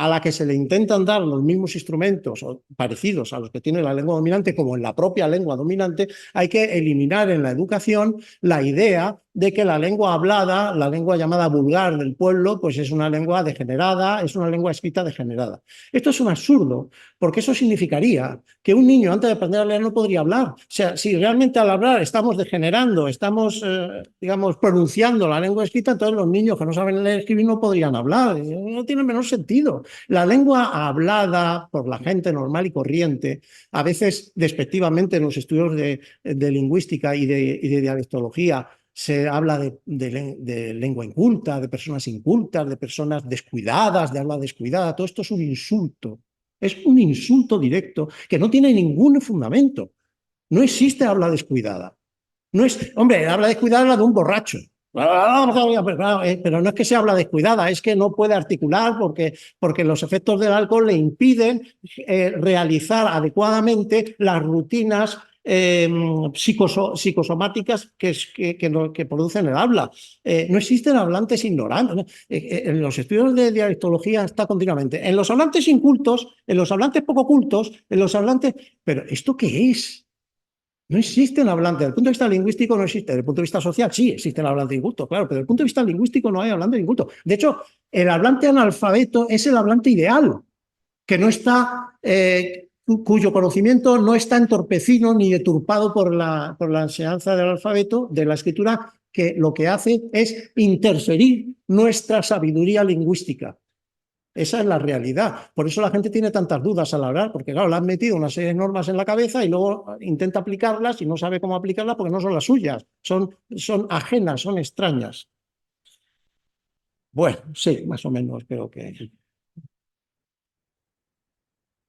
S2: la que se le intentan dar los mismos instrumentos o parecidos a los que tiene la lengua dominante, como en la propia lengua dominante, hay que eliminar en la educación la idea de que la lengua hablada, la lengua llamada vulgar del pueblo, pues es una lengua degenerada, es una lengua escrita degenerada. Esto es un absurdo, porque eso significaría que un niño antes de aprender a leer no podría hablar. O sea, si realmente al hablar estamos degenerando, estamos, digamos, pronunciando la lengua escrita, entonces los niños que no saben leer y escribir no podrían hablar. No tiene el menor sentido. La lengua hablada por la gente normal y corriente, a veces despectivamente en los estudios de lingüística y de dialectología, se habla de lengua inculta, de personas incultas, de personas descuidadas, de habla descuidada. Todo esto es un insulto. Es un insulto directo que no tiene ningún fundamento. No existe habla descuidada. Hombre, habla descuidada es la de un borracho. Pero no es que se habla descuidada, es que no puede articular porque los efectos del alcohol le impiden realizar adecuadamente las rutinas psicosomáticas que producen el habla. No existen hablantes ignorantes. En los estudios de dialectología está continuamente. En los hablantes incultos, en los hablantes poco cultos, en los hablantes... ¿Pero esto qué es? No existe un hablante. Desde el punto de vista lingüístico no existe. Desde el punto de vista social sí existe el hablante inculto, claro, pero desde el punto de vista lingüístico no hay hablante inculto. De hecho, el hablante analfabeto es el hablante ideal, que no está, cuyo conocimiento no está entorpecido ni deturpado por la enseñanza del alfabeto, de la escritura, que lo que hace es interferir nuestra sabiduría lingüística. Esa es la realidad. Por eso la gente tiene tantas dudas al hablar, porque claro, le han metido una serie de normas en la cabeza y luego intenta aplicarlas y no sabe cómo aplicarlas porque no son las suyas, son ajenas, son extrañas. Bueno, sí, más o menos creo que...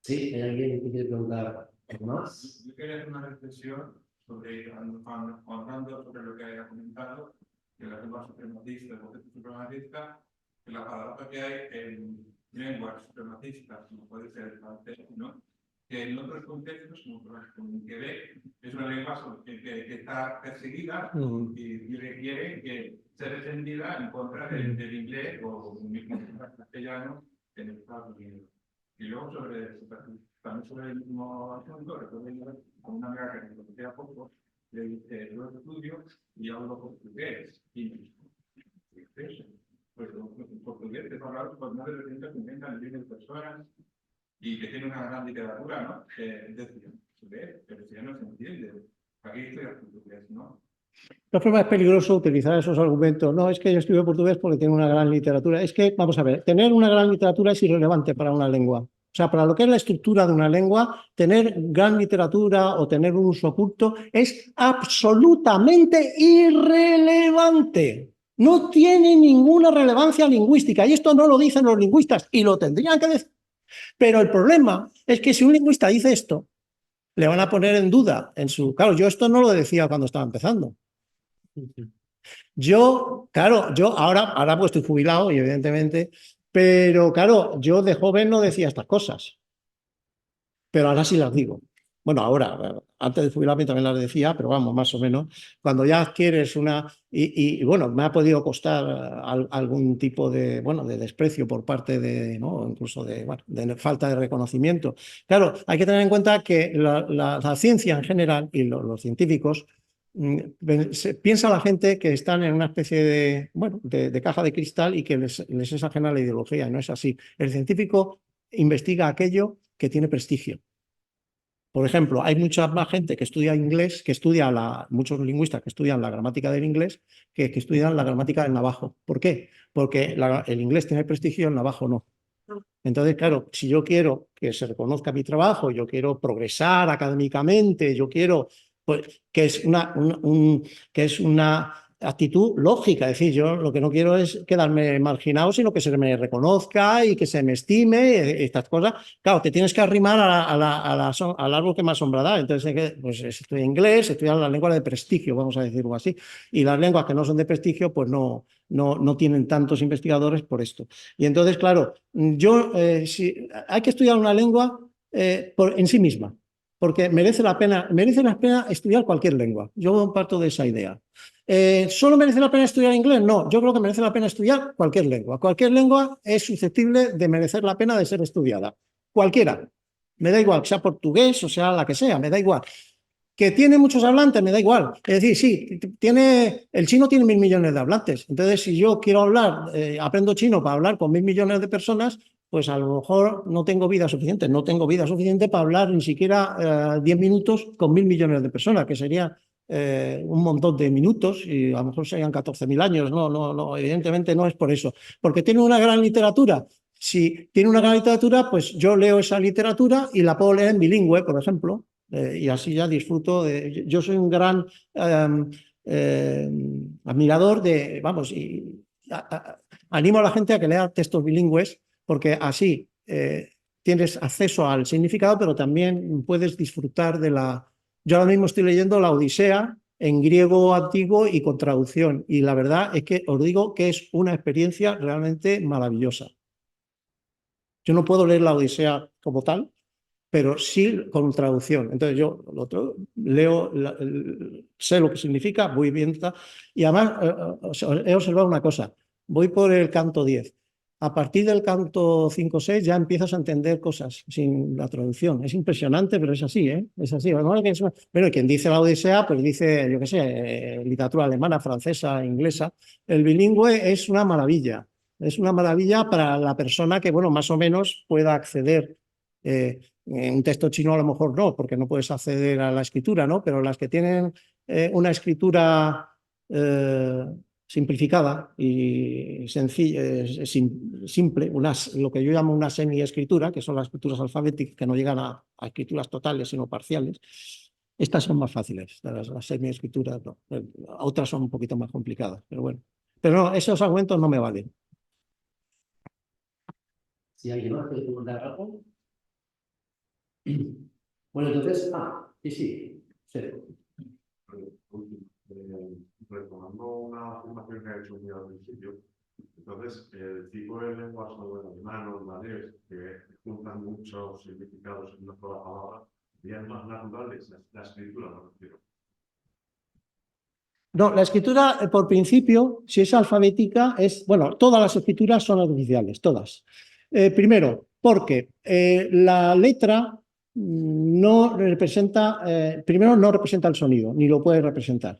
S1: Sí, ¿hay alguien que quiere preguntar algo más?
S5: Yo quería hacer una reflexión sobre, hablando sobre lo que haya comentado, que la lengua suprematista, el concepto suprematista, que la paradoja que hay en lenguas suprematistas, como puede ser el francés, ¿no? Que en otros contextos, como por ejemplo en Quebec, es una lengua que está perseguida y requiere que ser defendida en contra del inglés o mismo del castellano en Estados Unidos. Y luego también sobre el mismo asunto, recuerdo a una amiga que me conocía a poco, le dije, yo estudio y hablo portugués. Y pues en portugués te hablar por más de 350 millones de personas y que tiene una gran literatura, ¿no? Es decir, se ve, pero si ya no se entiende. Aquí estoy en portugués, ¿no?
S2: De todas formas, es peligroso utilizar esos argumentos. No, es que yo estudio portugués porque tengo una gran literatura. Es que, vamos a ver, tener una gran literatura es irrelevante para una lengua. O sea, para lo que es la estructura de una lengua, tener gran literatura o tener un uso oculto es absolutamente irrelevante. No tiene ninguna relevancia lingüística. Y esto no lo dicen los lingüistas y lo tendrían que decir. Pero el problema es que si un lingüista dice esto, le van a poner en duda en su... Claro, yo esto no lo decía cuando estaba empezando. Yo, claro, yo ahora pues estoy jubilado y evidentemente, pero claro, yo de joven no decía estas cosas, pero ahora sí las digo. Bueno, ahora, antes de jubilarme también las decía, pero vamos, más o menos, cuando ya adquieres una... Y bueno, me ha podido costar algún tipo de, bueno, de desprecio por parte de, ¿no? Incluso de, bueno, de falta de reconocimiento. Claro, hay que tener en cuenta que la ciencia en general y los científicos, piensa la gente que están en una especie de, bueno, de caja de cristal y que les es ajena la ideología, y no es así. El científico investiga aquello que tiene prestigio. Por ejemplo, hay mucha más gente que estudia inglés, que estudia muchos lingüistas que estudian la gramática del inglés, que estudian la gramática del navajo. ¿Por qué? Porque el inglés tiene prestigio, el navajo no. Entonces, claro, si yo quiero que se reconozca mi trabajo, yo quiero progresar académicamente, yo quiero, pues, que es una actitud lógica, es decir, yo lo que no quiero es quedarme marginado, sino que se me reconozca y que se me estime, estas cosas. Claro, te tienes que arrimar al árbol que más sombra da. Entonces, pues estudia inglés, estudia las lenguas de prestigio, vamos a decirlo así, y las lenguas que no son de prestigio, pues no tienen tantos investigadores por esto. Y entonces, claro, hay que estudiar una lengua en sí misma, porque merece la pena estudiar cualquier lengua. Yo parto de esa idea. ¿Solo merece la pena estudiar inglés? No, yo creo que merece la pena estudiar cualquier lengua. Cualquier lengua es susceptible de merecer la pena de ser estudiada. Cualquiera. Me da igual, sea portugués o sea la que sea, me da igual. ¿Que tiene muchos hablantes? Me da igual. Es decir, sí, el chino tiene 1.000 millones de hablantes. Entonces, si yo quiero hablar, aprendo chino para hablar con 1.000 millones de personas, pues a lo mejor no tengo vida suficiente. No tengo vida suficiente para hablar ni siquiera 10 minutos con 1.000 millones de personas, que sería un montón de minutos y a lo mejor serían 14.000 años. No, evidentemente no es por eso. Porque tiene una gran literatura. Si tiene una gran literatura, pues yo leo esa literatura y la puedo leer en bilingüe, por ejemplo. Y así ya disfruto de... Yo soy un gran admirador de... Vamos, animo a la gente a que lea textos bilingües porque así tienes acceso al significado, pero también puedes disfrutar de la... Yo ahora mismo estoy leyendo la Odisea en griego antiguo y con traducción, y la verdad es que os digo que es una experiencia realmente maravillosa. Yo no puedo leer la Odisea como tal, pero sí con traducción. Entonces yo lo otro, leo, sé lo que significa, voy bien, y además he observado una cosa, voy por el canto 10. A partir del canto 5 o 6 ya empiezas a entender cosas sin la traducción. Es impresionante, pero es así, ¿eh? Es así. Bueno, quien dice la Odisea, pues dice, yo qué sé, literatura alemana, francesa, inglesa. El bilingüe es una maravilla. Es una maravilla para la persona que, bueno, más o menos pueda acceder. En un texto chino a lo mejor no, porque no puedes acceder a la escritura, ¿no? Pero las que tienen una escritura simplificada y sencilla, simple, lo que yo llamo una semi-escritura, que son las escrituras alfabéticas que no llegan a escrituras totales, sino parciales. Estas son más fáciles, las semi-escrituras no. Otras son un poquito más complicadas, pero bueno. Pero no, esos argumentos no me valen.
S1: Si alguien más quiere preguntar algo. Bueno, entonces, sí.
S3: Retomando una afirmación que ha hecho muy al principio, entonces el tipo de lenguas como el alemán o el danés, que juntan muchos significados en una sola palabra, serían más naturales, la escritura, me refiero.
S2: No, la escritura, por principio, si es alfabética, bueno, todas las escrituras son artificiales, todas. Primero, porque la letra no representa, primero no representa el sonido, ni lo puede representar.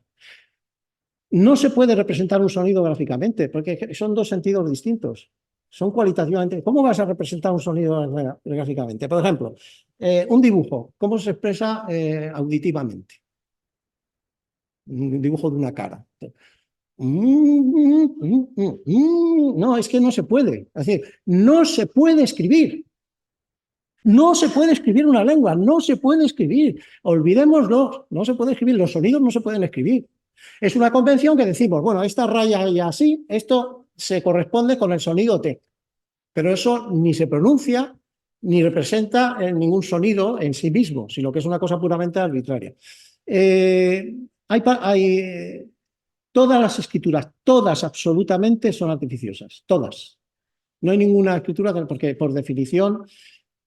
S2: No se puede representar un sonido gráficamente, porque son dos sentidos distintos. Son cualitativamente. ¿Cómo vas a representar un sonido gráficamente? Por ejemplo, un dibujo, ¿cómo se expresa auditivamente? Un dibujo de una cara. No, es que no se puede. Es decir, no se puede escribir. No se puede escribir una lengua, no se puede escribir. Olvidémoslo, no se puede escribir, los sonidos no se pueden escribir. Es una convención que decimos, bueno, esta raya y así, esto se corresponde con el sonido T. Pero eso ni se pronuncia ni representa ningún sonido en sí mismo, sino que es una cosa puramente arbitraria. Todas las escrituras, todas absolutamente son artificiosas, todas. No hay ninguna escritura, porque por definición.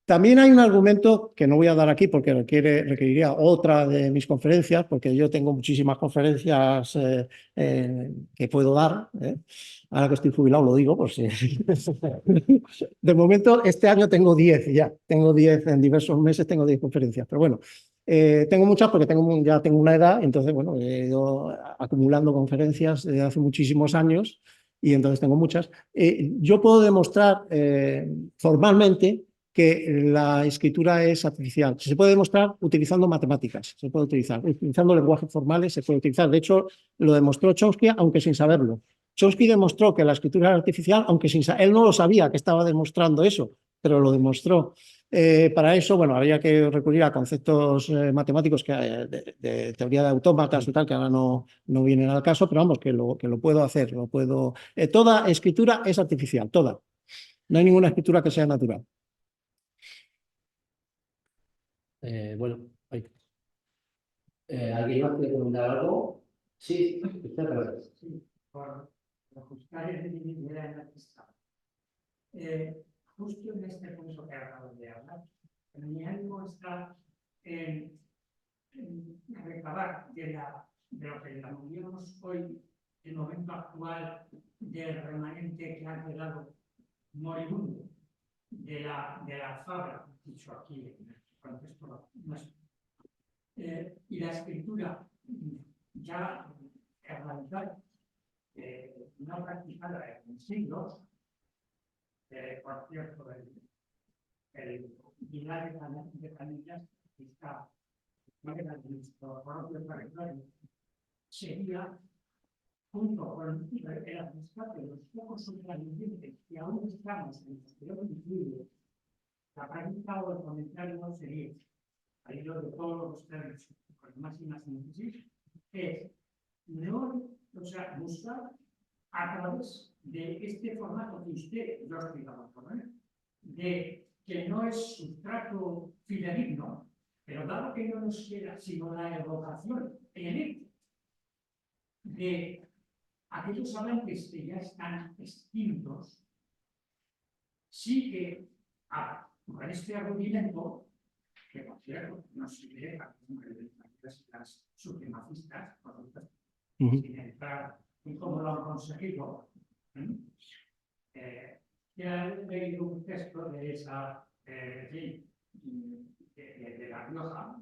S2: También hay un argumento que no voy a dar aquí porque requeriría otra de mis conferencias, porque yo tengo muchísimas conferencias que puedo dar. Ahora que estoy jubilado lo digo, por si. De momento, este año tengo 10 ya. Tengo 10 en diversos meses, tengo 10 conferencias. Pero bueno, tengo muchas porque ya tengo una edad, entonces, bueno, he ido acumulando conferencias desde hace muchísimos años y entonces tengo muchas. Yo puedo demostrar formalmente que la escritura es artificial. Se puede demostrar utilizando matemáticas, se puede utilizando lenguajes formales, se puede utilizar. De hecho, lo demostró Chomsky, aunque sin saberlo. Chomsky demostró que la escritura era artificial, aunque él no lo sabía que estaba demostrando eso, pero lo demostró. Para eso, bueno, habría que recurrir a conceptos matemáticos de teoría de autómatas y tal, que ahora no vienen al caso, pero vamos, que lo puedo hacer. Toda escritura es artificial, toda. No hay ninguna escritura que sea natural.
S1: Bueno, ¿alguien más quiere preguntar algo? Sí, usted gracias.
S6: Sí, por ajustar el límite de la pista. Justo en este punto que acabo de hablar, mi ánimo está en recabar de lo que llamamos hoy el momento actual del remanente que ha quedado moribundo de la fabra, dicho aquí en el contexto nuestro. Y la escritura ya herramiental, no practicada en siglos, por cierto, el Pilar de Canillas está nuestro propio territorio, sería, junto con el administrado de los pocos supervivientes que aún estamos en los periodos incluidos, la práctica o el comentario sería, al hilo de todos los términos, con máxima síntesis, es no, buscar a través de este formato que usted, yo explicaba, de que no es sustrato fidedigno, pero dado que no nos queda sino la evocación en él de aquellos avances que ya están extintos, sí que con este argumento que considero no sigue a las supremacistas, sin entrar en cómo lo han conseguido. Ya he leído un texto de esa, de La Rioja,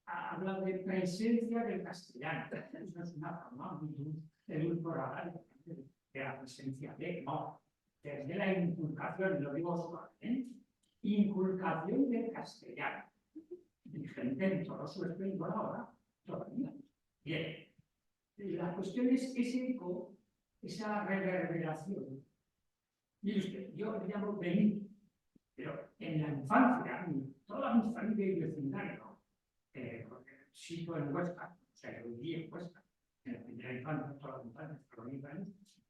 S6: habla de presencia del castellano. Eso es una forma muy edulcorada de la presencia de, no, desde la inculcación, y lo digo suavemente, inculcación del castellano, vigente en todo su esplendor ahora, todavía. Bien, la cuestión es ese eco, esa reverberación. Mire usted, yo le llamo venir, pero en la infancia, toda mi familia y vecindario, porque sitio en Huesca, o sea, yo viví en Huesca, en la primera infancia, toda la infancia,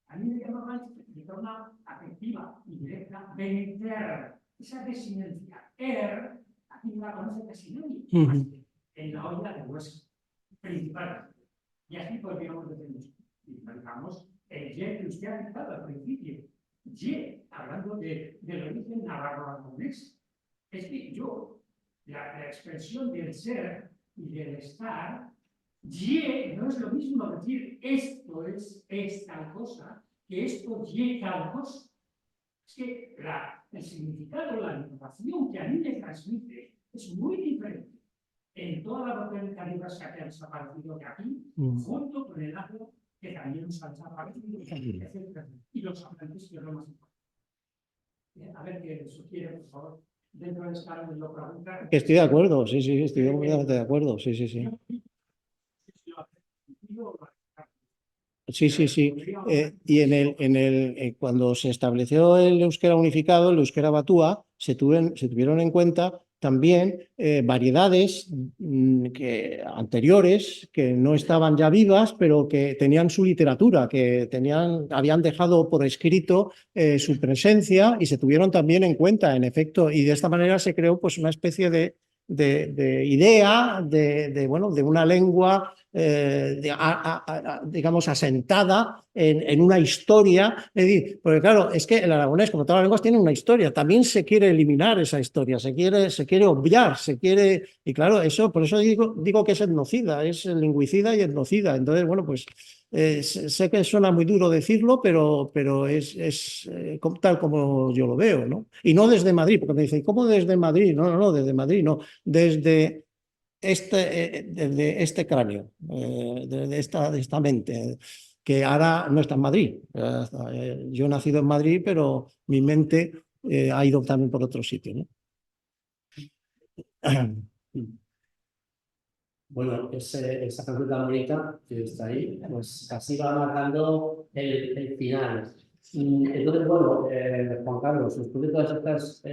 S6: a mí me llamaban de forma afectiva y directa, veniter, esa desinencia, aquí no la conoce casi nadie, en la olla de Huesca, principalmente. Y así podríamos decirnos, y marcamos el ye que usted ha citado al principio, ye, hablando del origen navarro-aragonés. Es que yo, la expresión del ser y del estar, ye no es lo mismo decir esto es tal cosa, que esto ye tal cosa. Es que el significado, la información que a mí me transmite es muy diferente en toda la botánica diversa que ha desaparecido de aquí, junto con el agua que también nos ha desaparecido, etc. Y los hablantes, que es lo más importante. A ver qué sugiere, por favor, dentro de esta área de lo pregunta.
S2: Estoy de acuerdo, sí, estoy completamente de acuerdo, sí. Sí. Y cuando se estableció el euskera unificado, el euskera batúa, se tuvieron en cuenta también variedades anteriores que no estaban ya vivas, pero que tenían su literatura, que habían dejado por escrito su presencia y se tuvieron también en cuenta, en efecto, y de esta manera se creó pues una especie de idea de una lengua digamos asentada en una historia, es decir, porque claro, es que el aragonés, como todas las lenguas, tiene una historia, también se quiere eliminar esa historia, se quiere obviar, y claro, eso, por eso digo que es etnocida, es lingüicida y etnocida. Entonces, bueno, pues sé que suena muy duro decirlo, pero es tal como yo lo veo, ¿no? Y no desde Madrid, porque me dicen, ¿cómo desde Madrid? No, desde Madrid, no, desde este cráneo, de esta mente, que ahora no está en Madrid. Yo he nacido en Madrid, pero mi mente ha ido también por otro sitio, ¿no?
S1: Bueno, esa canción tan bonita que está ahí, pues casi va marcando el final. Entonces, bueno, Juan Carlos, después de todas estas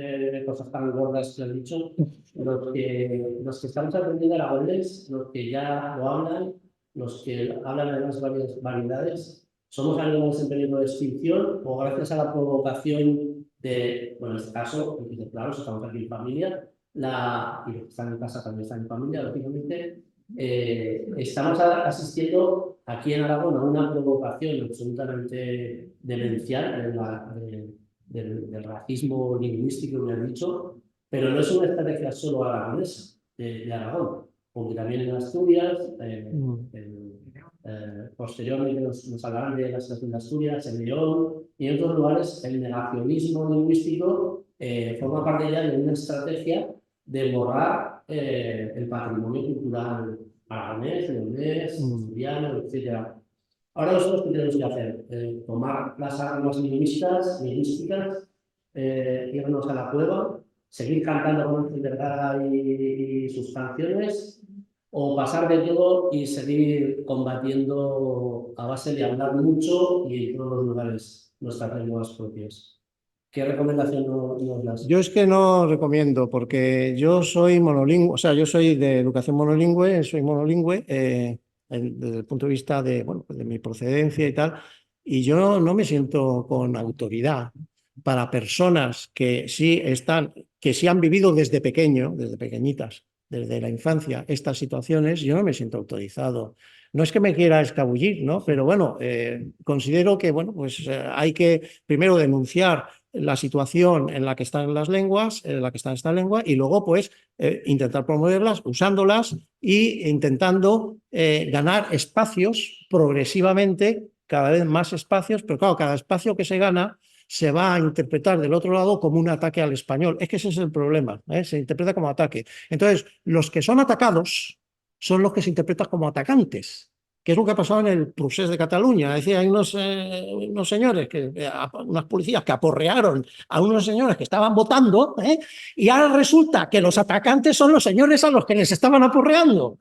S1: cosas tan gordas que has dicho, los que estamos aprendiendo aragonés, los que ya lo hablan, los que hablan de las varias variedades, ¿somos animales en peligro de extinción o gracias a la provocación de, bueno, en este caso, claro, estamos aquí en familia, y los que están en casa también están en familia, lógicamente, estamos asistiendo aquí en Aragón a una provocación absolutamente demencial del racismo lingüístico que han dicho, pero no es una estrategia solo aragonesa de Aragón, porque también en Asturias, posteriormente nos hablarán de la situación de Asturias, en León y en otros lugares, el negacionismo lingüístico forma parte ya de una estrategia de borrar el patrimonio cultural aragonés, leonés, asturiano, etc. Ahora nosotros, ¿qué tenemos que hacer? Tomar las armas lingüísticas, irnos a la cueva, seguir cantando con Ángel Vergara y sus canciones, o pasar de todo y seguir combatiendo a base de hablar mucho y en todos los lugares nuestras lenguas propias. ¿Qué recomendación nos das?
S2: Yo es que no recomiendo, porque yo soy monolingüe, o sea, yo soy de educación monolingüe, desde el punto de vista de mi procedencia y tal, y yo no me siento con autoridad para personas que sí han vivido desde pequeñitas, desde la infancia, estas situaciones. Yo no me siento autorizado. No es que me quiera escabullir, ¿no? Pero bueno, considero que hay que primero denunciar la situación en la que están las lenguas, en la que están estas lenguas, y luego pues intentar promoverlas, usándolas e intentando ganar espacios progresivamente, cada vez más espacios, pero claro, cada espacio que se gana se va a interpretar del otro lado como un ataque al español. Es que ese es el problema, se interpreta como ataque. Entonces, los que son atacados son los que se interpretan como atacantes, que es lo que ha pasado en el procés de Cataluña. Es decir, hay unos señores, unas policías que aporrearon a unos señores que estaban votando, y ahora resulta que los atacantes son los señores a los que les estaban aporreando.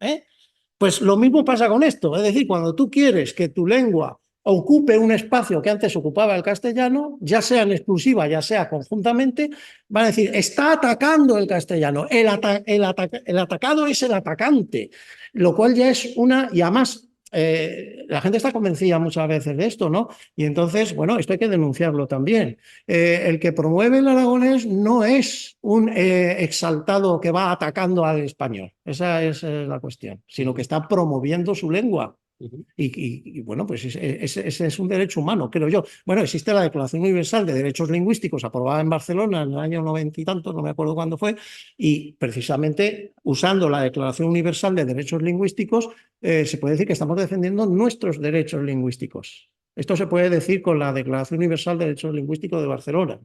S2: Pues lo mismo pasa con esto. Es decir, cuando tú quieres que tu lengua ocupe un espacio que antes ocupaba el castellano, ya sea en exclusiva, ya sea conjuntamente, van a decir, está atacando el castellano, el atacado es el atacante, lo cual ya es una, y además la gente está convencida muchas veces de esto, ¿no? Y entonces, bueno, esto hay que denunciarlo también. El que promueve el aragonés no es un exaltado que va atacando al español, esa es la cuestión, sino que está promoviendo su lengua. Y bueno, pues ese es un derecho humano, creo yo. Bueno, existe la Declaración Universal de Derechos Lingüísticos aprobada en Barcelona en el año 90 y tanto, no me acuerdo cuándo fue, y precisamente usando la Declaración Universal de Derechos Lingüísticos se puede decir que estamos defendiendo nuestros derechos lingüísticos. Esto se puede decir con la Declaración Universal de Derechos Lingüísticos de Barcelona.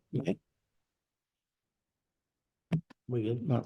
S1: Muy bien.
S2: No.